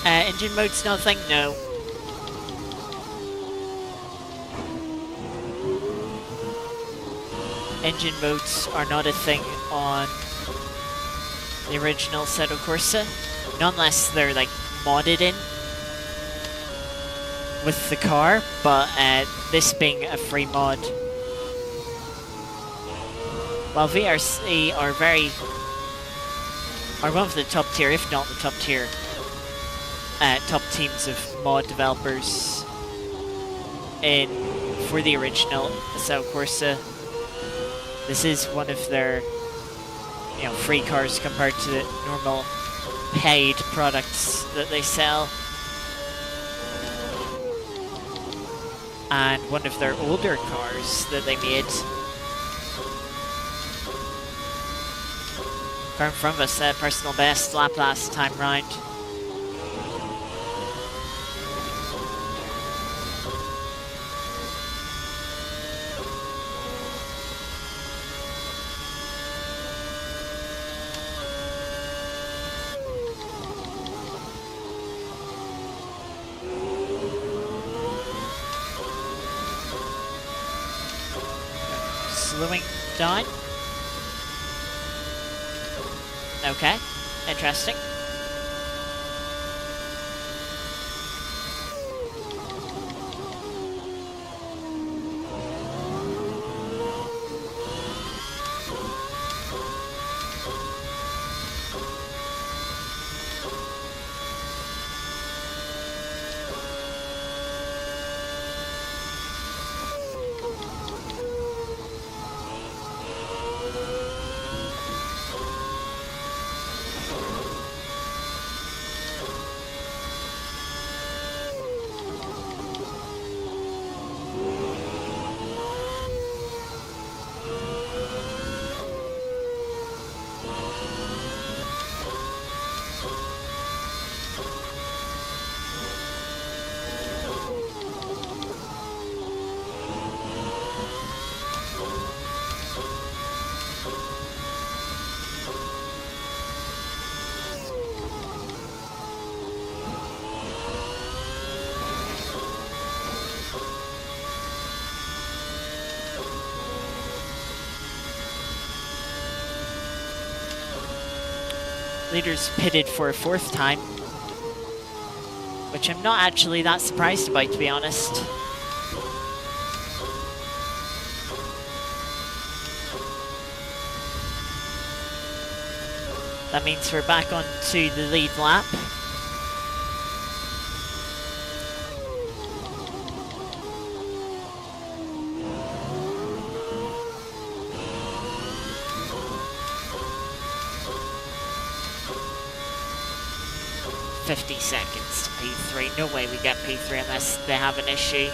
Engine mode's nothing? No. Engine modes are not a thing on the original Assetto Corsa, not unless they're like modded in with the car, but this being a free mod. While VRC are one of the top tier, if not the top tier, top teams of mod developers for the original Assetto Corsa. This is one of their free cars compared to the normal paid products that they sell. And one of their older cars that they made. Car in front of us, personal best lap last time round. slowing down. Okay, interesting. Leader's pitted for a 4th time, which I'm not actually that surprised about, to be honest. That means we're back onto the lead lap. $50 seconds to P3. No way we get P3 unless they have an issue.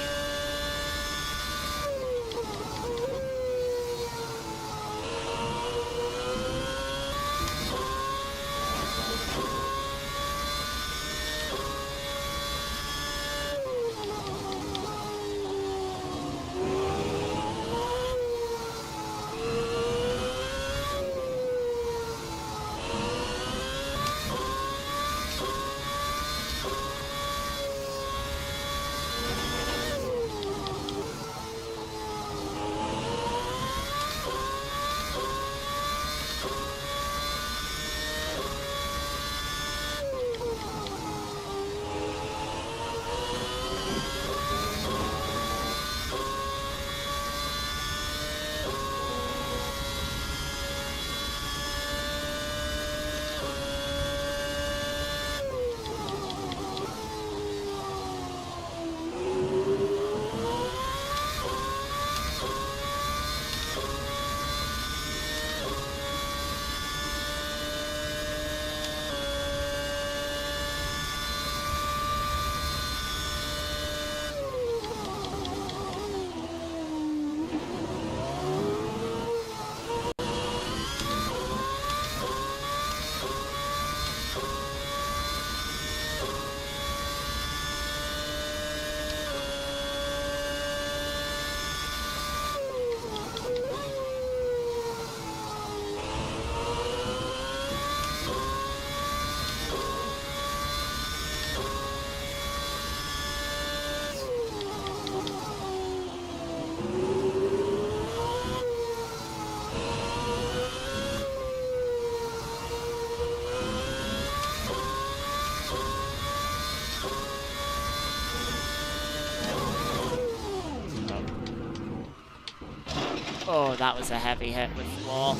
Oh, that was a heavy hit with the wall.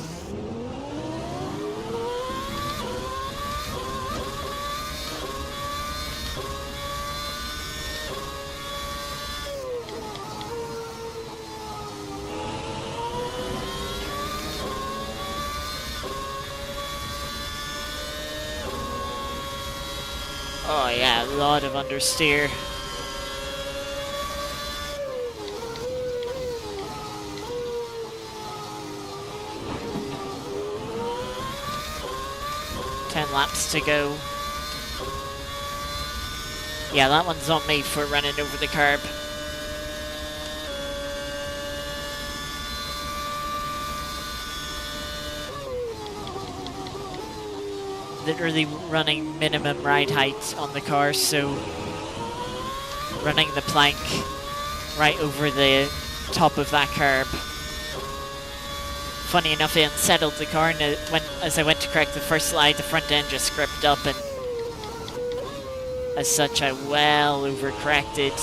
Oh yeah, a lot of understeer. Laps to go. Yeah, that one's on me for running over the curb. Literally running minimum ride height on the car, so running the plank right over the top of that curb. Funny enough, I unsettled the car, and as I went to correct the first slide, the front end just gripped up, and as such, I well overcorrected.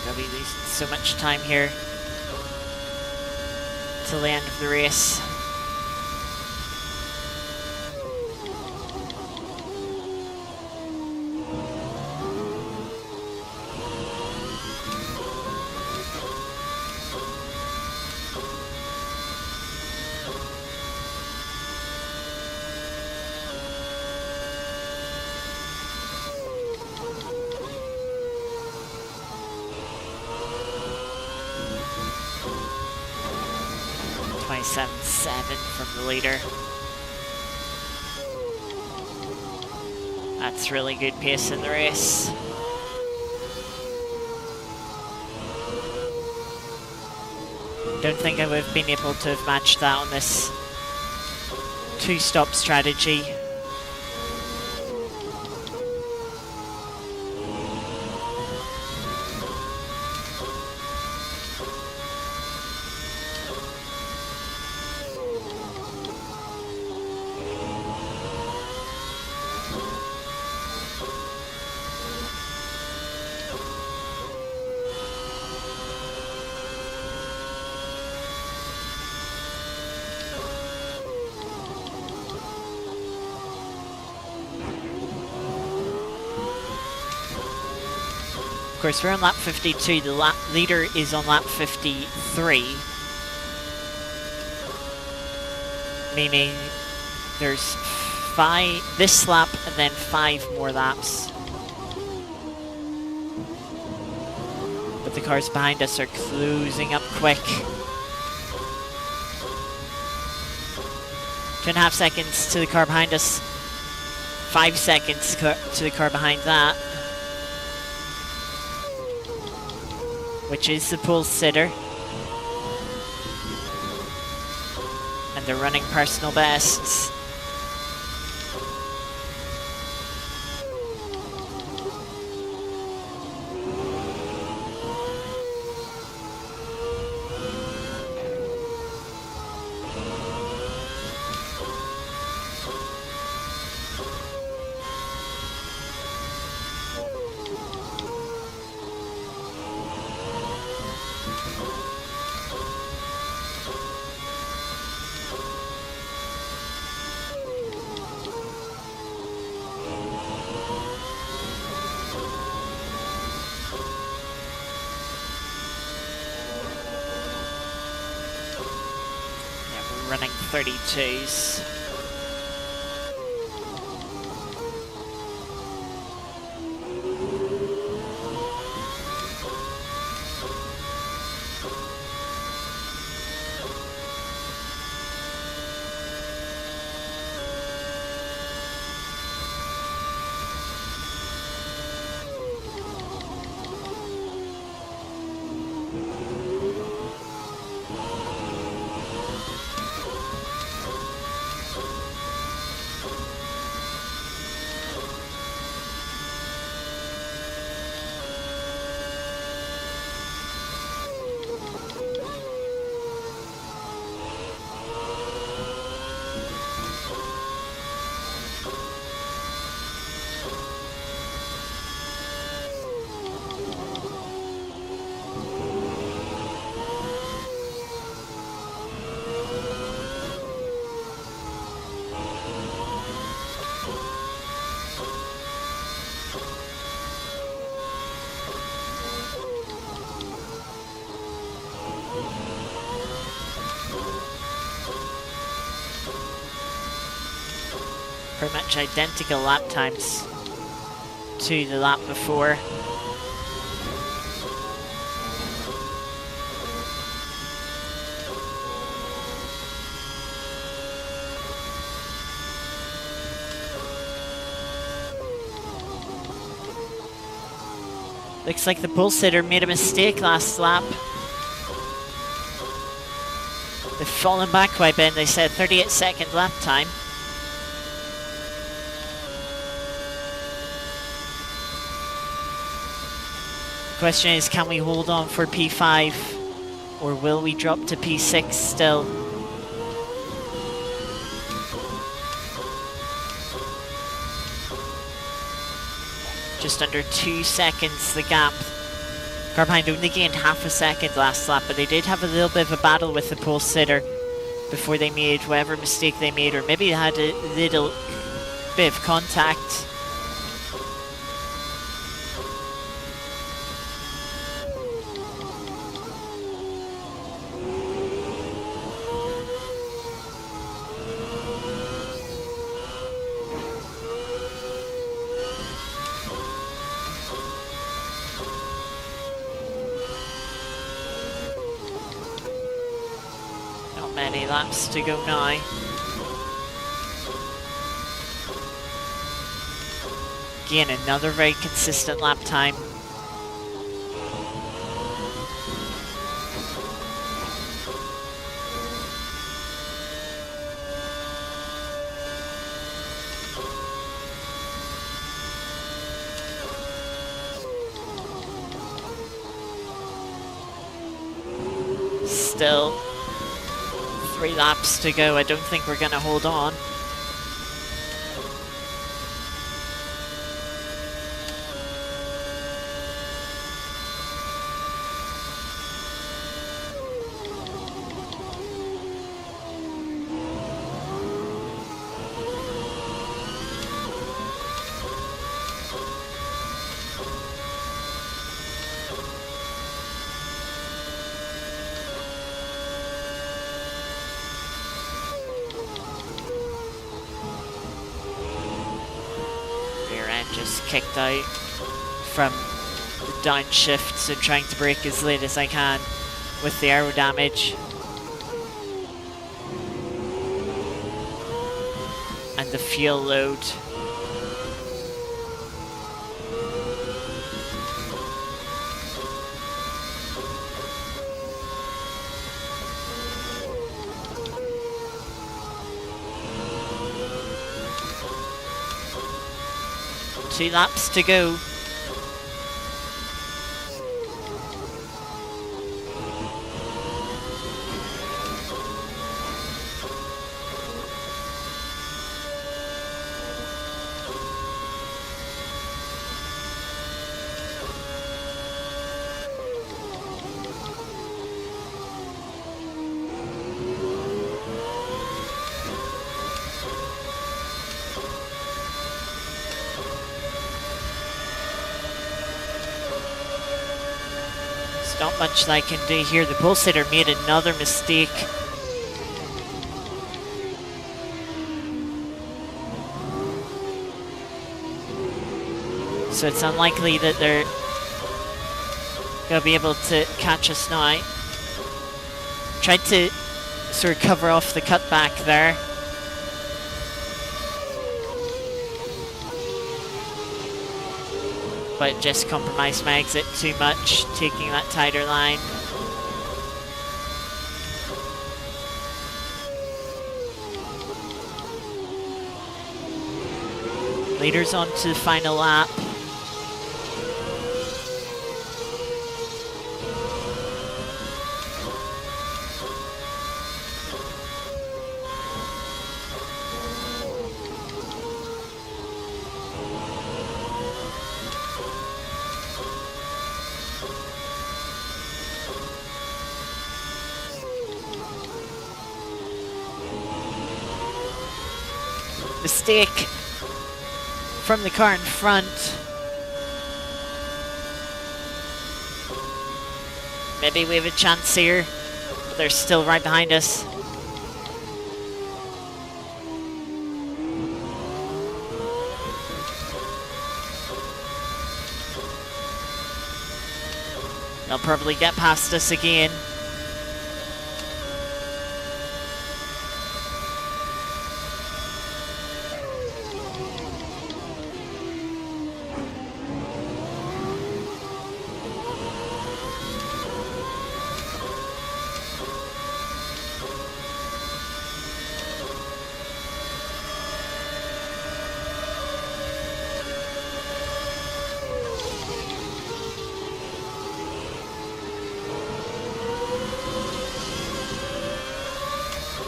I'll be losing so much time here till the end of the race. .7 from the leader. That's really good pace in the race. Don't think I would have been able to have matched that on this two-stop strategy. Of course, we're on lap 52, the leader is on lap 53, meaning there's this lap and then 5 more laps. But the cars behind us are closing up quick. 2.5 seconds to the car behind us, 5 seconds to the car behind that, which is the pole sitter. And they're running personal bests. running 32s. Pretty much identical lap times to the lap before. Looks like the pole sitter made a mistake last lap. They've fallen back quite a bit. They said 38-second lap time. Question is, can we hold on for P5 or will we drop to P6 still? Just under 2 seconds the gap. Car behind only gained half a second last lap, but they did have a little bit of a battle with the pole sitter before they made whatever mistake they made, or maybe they had a little bit of contact. Many laps to go now. Again, another very consistent lap time. Still 3 laps to go. I don't think we're going to hold on. Just kicked out from the downshift, so trying to brake as late as I can with the aero damage. And the fuel load. Two laps to go. Not much I can do here. The pole sitter made another mistake. So it's unlikely that they're going to be able to catch us now. Tried to sort of cover off the cutback there. But just compromised my exit too much, taking that tighter line. Leaders on to the final lap. Mistake from the car in front. Maybe we have a chance here, but they're still right behind us. They'll probably get past us again.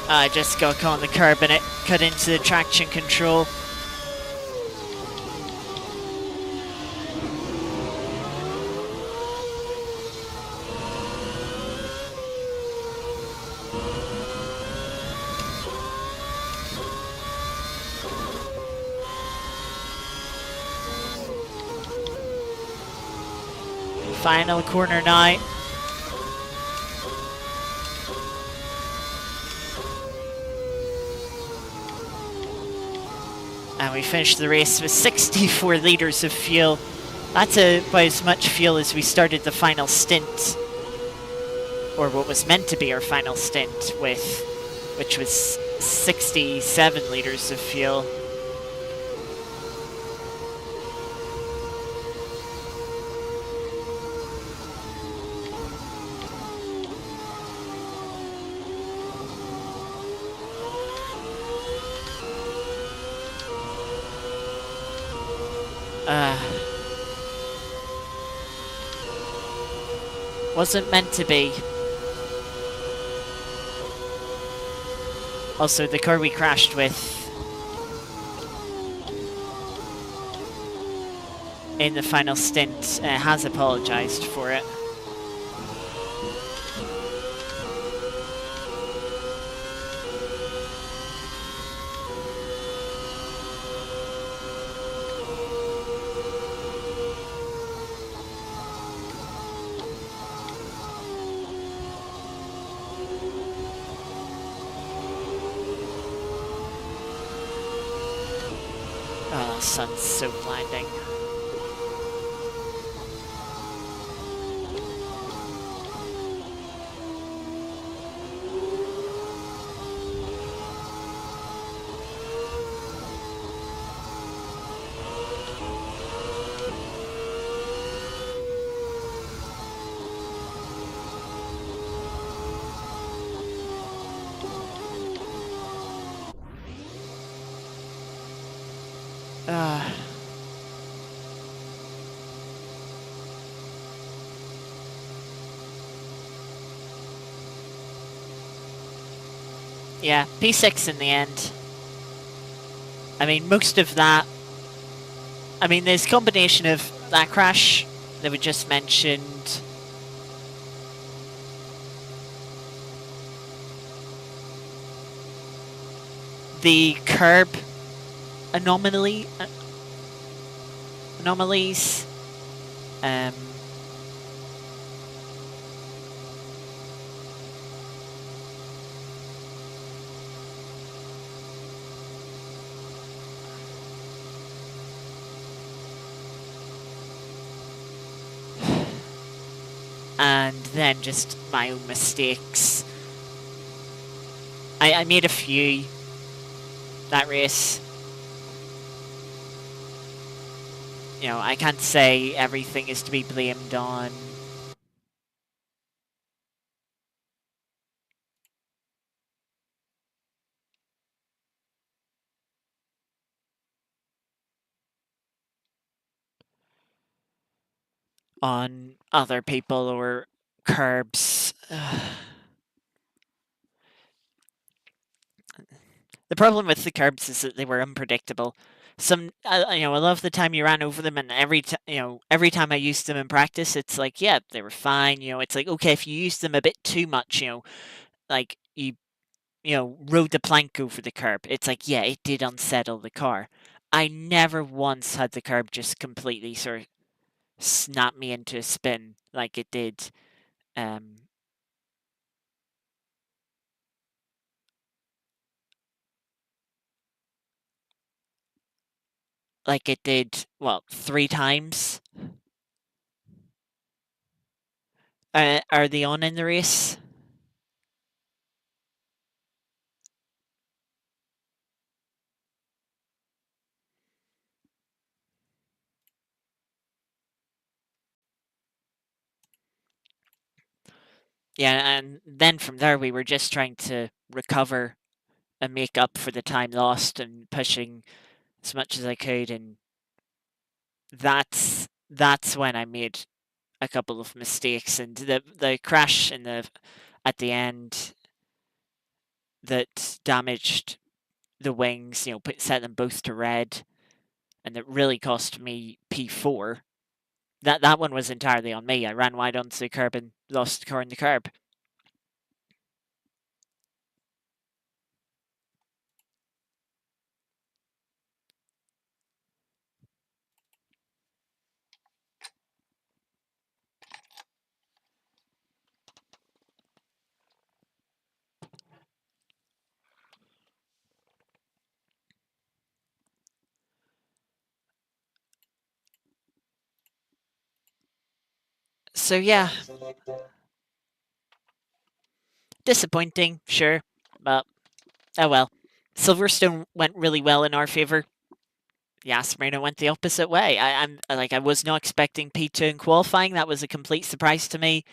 I just got caught on the curb and it cut into the traction control. Final corner now. And we finished the race with 64 litres of fuel. That's about as much fuel as we started the final stint, or what was meant to be our final stint with, which was 67 litres of fuel. Wasn't meant to be. Also, the car we crashed with in the final stint has apologised for it. Oh, the sun's so blinding. Yeah, P6 in the end. I mean, most of that... I mean, there's a combination of that crash that we just mentioned. The curb anomalies. then just my own mistakes. I made a few that race. You know, I can't say everything is to be blamed on other people or curbs. The problem with the curbs is that they were unpredictable. You know, a lot of the time you ran over them, and every time I used them in practice, it's like, yeah, they were fine. You know, it's like, okay, if you use them a bit too much, you know, like rode the plank over the curb. It's like, yeah, it did unsettle the car. I never once had the curb just completely sort of snap me into a spin like it did. Um, like it did, well, 3 times. Are they on in the race? Yeah, and then from there we were just trying to recover and make up for the time lost and pushing as much as I could, and that's when I made a couple of mistakes, and the crash in the at the end that damaged the wings, you know, set them both to red, and that really cost me P4. That one was entirely on me. I ran wide onto the curb and lost the car in the curb. So yeah, disappointing, sure, but oh well. Silverstone went really well in our favor. Yas Marina went the opposite way. I was not expecting P2 in qualifying. That was a complete surprise to me.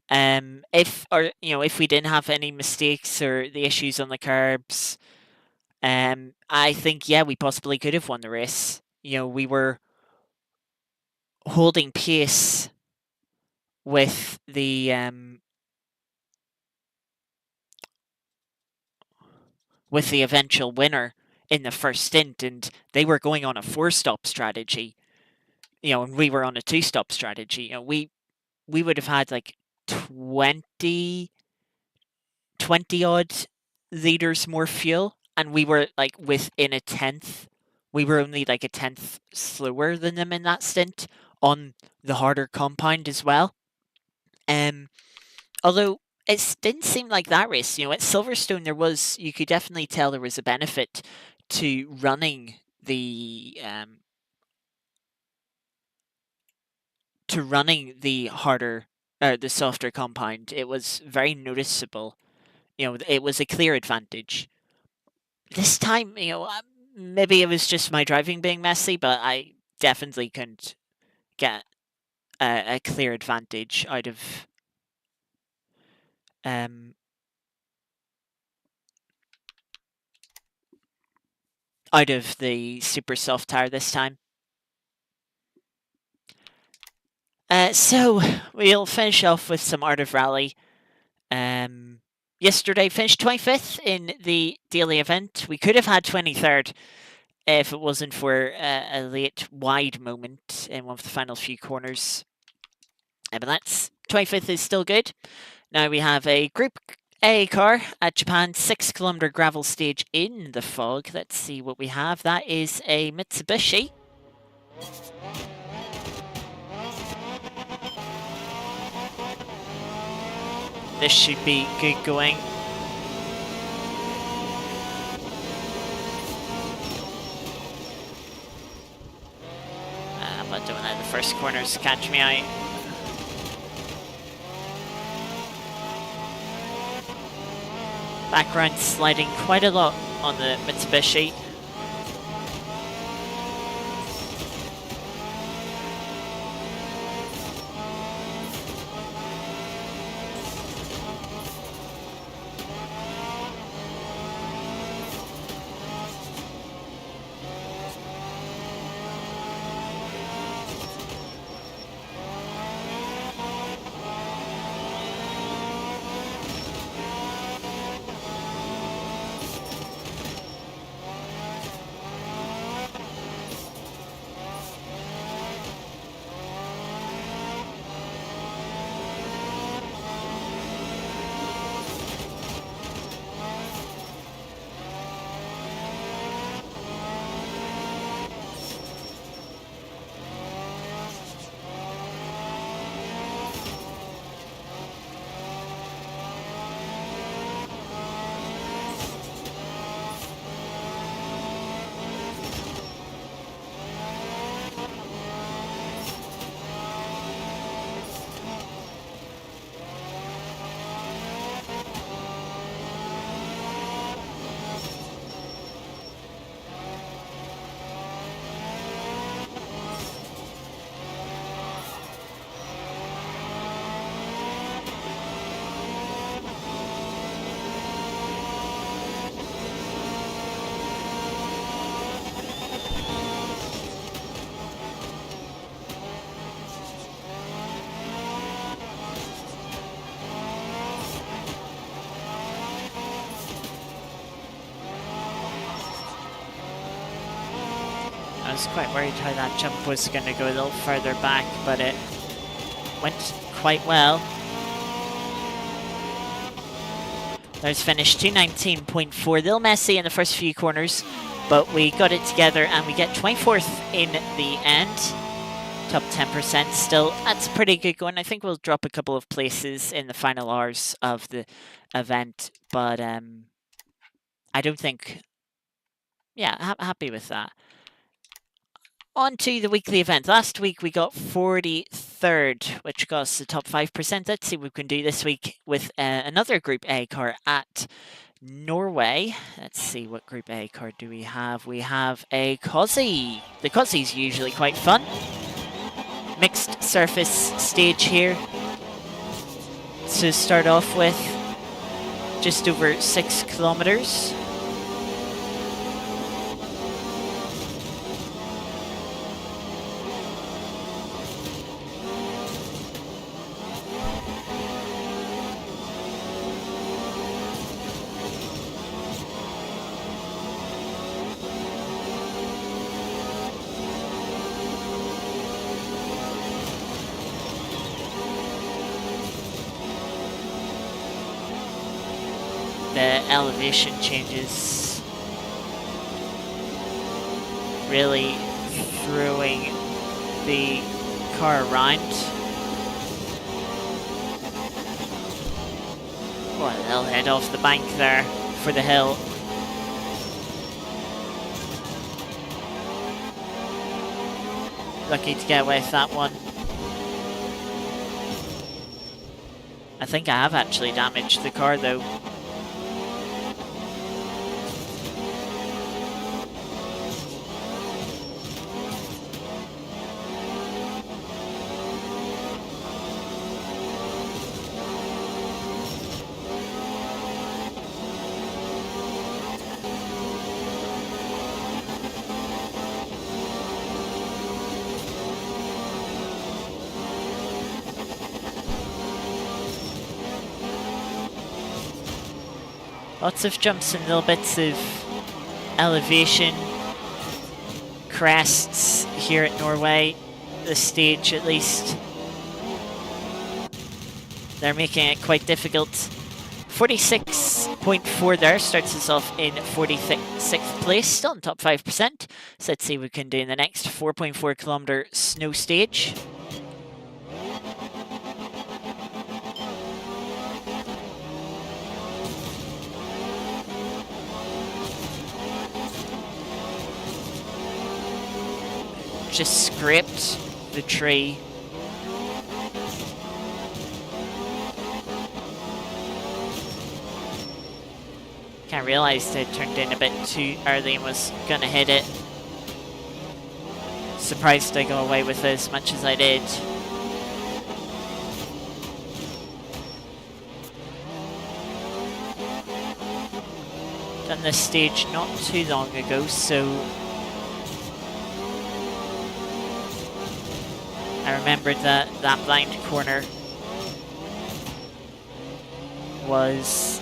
If we didn't have any mistakes or the issues on the curbs, I think, yeah, we possibly could have won the race. You know, we were holding pace with the eventual winner in the first stint, and they were going on a 4-stop strategy. You know, and we were on a 2-stop strategy. You know, we would have had like 20 20 odd liters more fuel, and we were like within a tenth. We were only like a tenth slower than them in that stint on the harder compound as well. Um, Although it didn't seem like that race. You know, at Silverstone you could definitely tell there was a benefit to running the harder, the softer compound. It was very noticeable. You know, it was a clear advantage. This time, you know, maybe it was just my driving being messy, but I definitely couldn't get a clear advantage um out of the super soft tire this time. So we'll finish off with some Art of Rally. Yesterday finished 25th in the daily event. We could have had 23rd if it wasn't for a late wide moment in one of the final few corners. But that's 25th is still good. Now we have a Group A car at Japan 6 kilometer gravel stage in the fog. Let's see what we have. That is a Mitsubishi. This should be good going. I'm not doing that. The first corners catch me out. Background sliding quite a lot on the Mitsubishi. I was quite worried how that jump was going to go a little further back, but it went quite well. There's finish 219.4. A little messy in the first few corners, but we got it together and we get 24th in the end. Top 10% still. That's pretty good going. I think we'll drop a couple of places in the final hours of the event, but I don't think... Yeah, happy with that. On to the weekly event. Last week we got 43rd, which got us the top 5%. Let's see what we can do this week with another Group A car at Norway. Let's see, what Group A car do we have? We have a Corsa. The Corsa's usually quite fun. Mixed surface stage here to start off with. Just over 6 kilometers. The elevation changes really throwing the car around. Well, they'll head off the bank there for the hill. Lucky to get away with that one. I think I have actually damaged the car though. Lots of jumps and little bits of elevation, crests here at Norway, the stage at least. They're making it quite difficult. 46.4 there, starts us off in 46th place, still in top 5%. So let's see what we can do in the next 4.4 kilometer snow stage. Just scraped the tree. Can't realize I turned in a bit too early and was gonna hit it. Surprised I got away with it as much as I did. Done this stage not too long ago, so I remembered that that blind corner was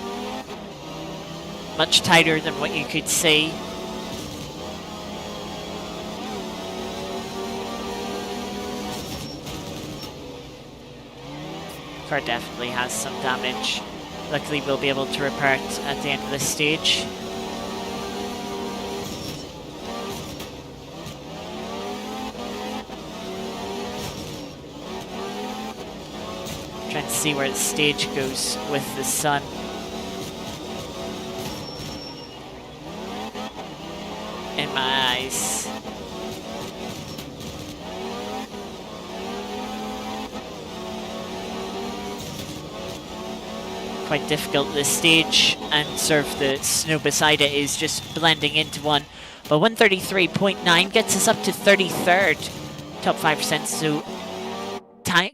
much tighter than what you could see. Car definitely has some damage. Luckily we'll be able to repair it at the end of this stage. Trying to see where the stage goes with the sun. In my eyes. Quite difficult this stage, and sort of the snow beside it is just blending into one. But 133.9 gets us up to 33rd, top 5%. So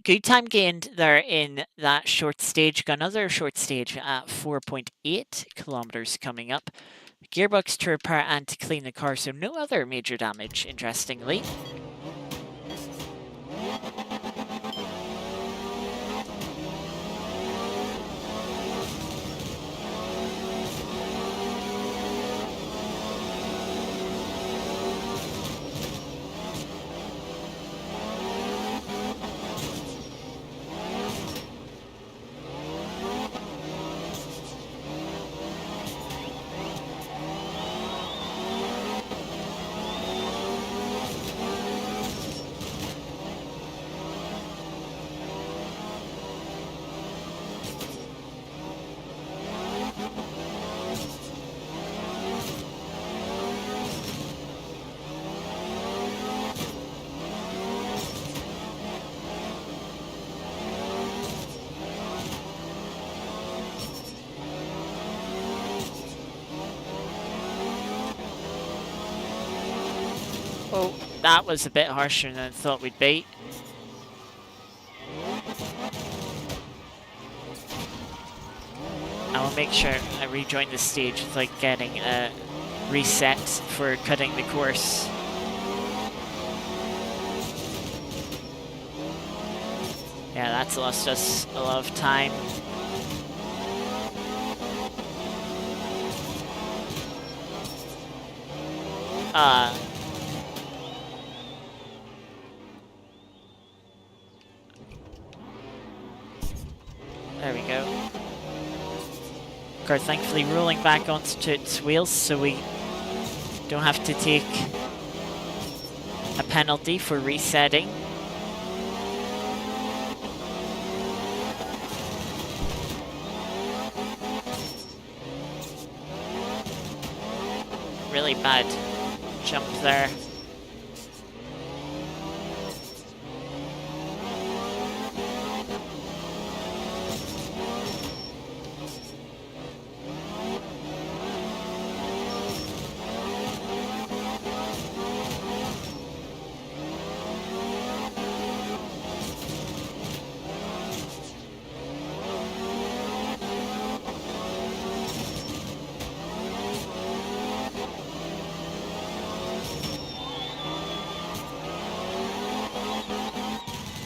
good time gained there in that short stage. Got another short stage at 4.8 kilometers coming up. Gearbox to repair and to clean the car, so no other major damage, interestingly. Oh, that was a bit harsher than I thought we'd be. I will make sure I rejoin the stage without getting a reset for cutting the course. Yeah, that's lost us a lot of time. There we go. Car thankfully rolling back onto its wheels, so we don't have to take a penalty for resetting. Really bad jump there.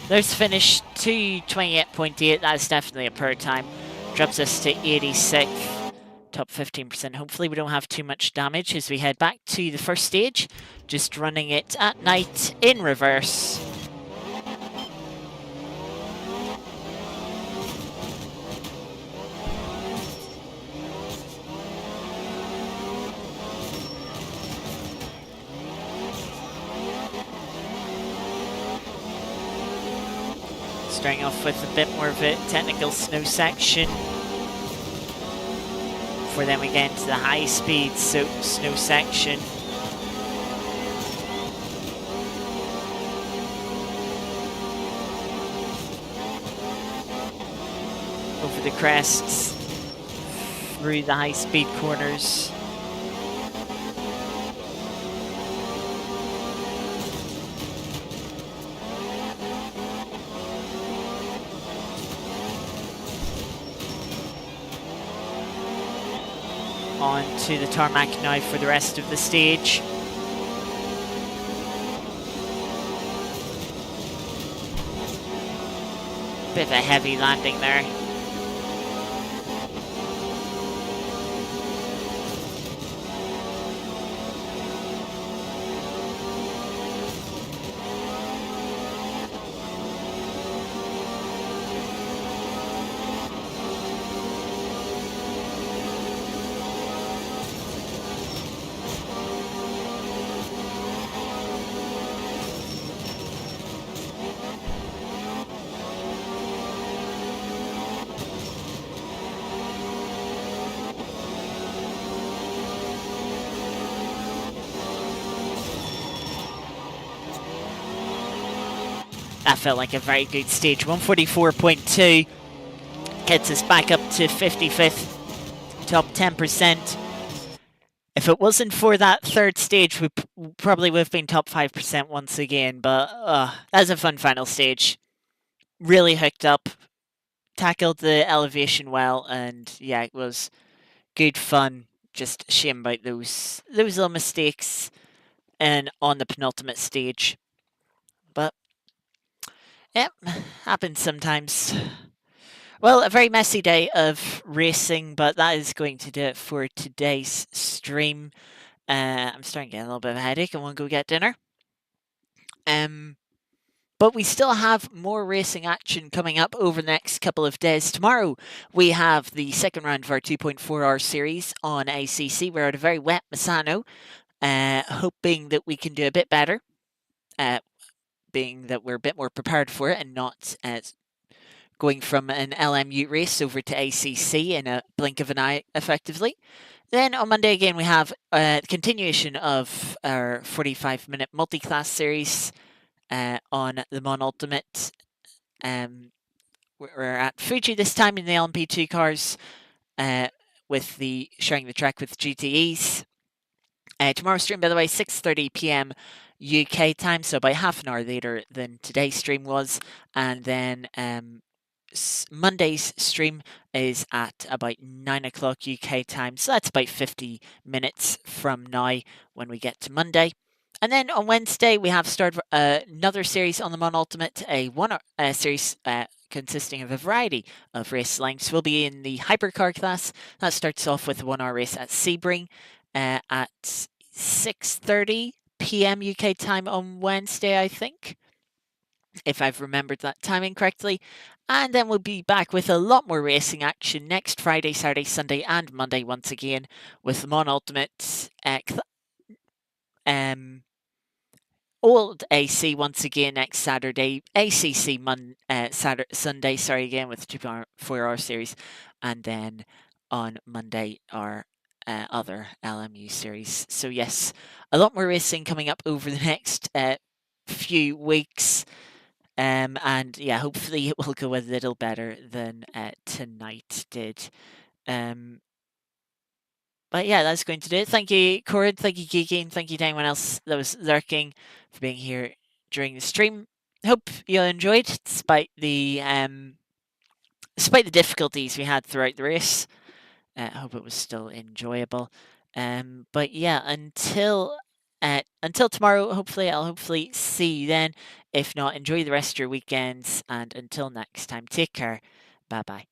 There's finish 2:28.8. That's definitely a per time. Drops us to 86th, top 15%. Hopefully we don't have too much damage as we head back to the first stage. Just running it at night in reverse. Starting off with a bit more of a technical snow section before then we get into the high speed snow section. Over the crests, through the high-speed corners. Onto the tarmac now for the rest of the stage. Bit of a heavy landing there. That felt like a very good stage. 144.2 gets us back up to 55th, top 10%. If it wasn't for that third stage, we probably would have been top 5% once again. But that was a fun final stage. Really hooked up, tackled the elevation well, and yeah, it was good fun. Just shame about those little mistakes and on the penultimate stage. But yeah, happens sometimes. Well, a very messy day of racing, but that is going to do it for today's stream. I'm starting to get a little bit of a headache. I want to go get dinner. But we still have more racing action coming up over the next couple of days. Tomorrow, we have the second round of our 2.4-hour series on ACC. We're at a very wet Misano, hoping that we can do a bit better, being that we're a bit more prepared for it and not going from an LMU race over to ACC in a blink of an eye, effectively. Then on Monday again, we have a continuation of our 45-minute multi-class series on the Mon Ultimate. We're at Fuji this time in the LMP2 cars, with the sharing the track with GTEs. Tomorrow's stream, by the way, 6:30 p.m. UK time, so about half an hour later than today's stream was. And then Monday's stream is at about 9 o'clock UK time, so that's about 50 minutes from now when we get to Monday. And then on Wednesday, we have started another series on the Mon Ultimate, a series consisting of a variety of race lengths. We'll be in the hypercar class. That starts off with a 1 hour race at Sebring at 6:30 p.m. UK time on Wednesday, I think, if I've remembered that timing correctly. And then we'll be back with a lot more racing action next Friday, Saturday, Sunday, and Monday once again with the Mon Ultimate Old AC once again next Saturday, ACC Sunday, sorry, again with the 2.4-hour series, and then on Monday our other LMU series. So yes, a lot more racing coming up over the next few weeks. And yeah, hopefully it will go a little better than tonight did. But yeah, that's going to do it. Thank you, Cord. Thank you, Kiki. And thank you to anyone else that was lurking for being here during the stream. Hope you enjoyed, despite the difficulties we had throughout the race. I hope it was still enjoyable. But yeah, until tomorrow, I'll see you then. If not, enjoy the rest of your weekends, and until next time, take care. Bye bye.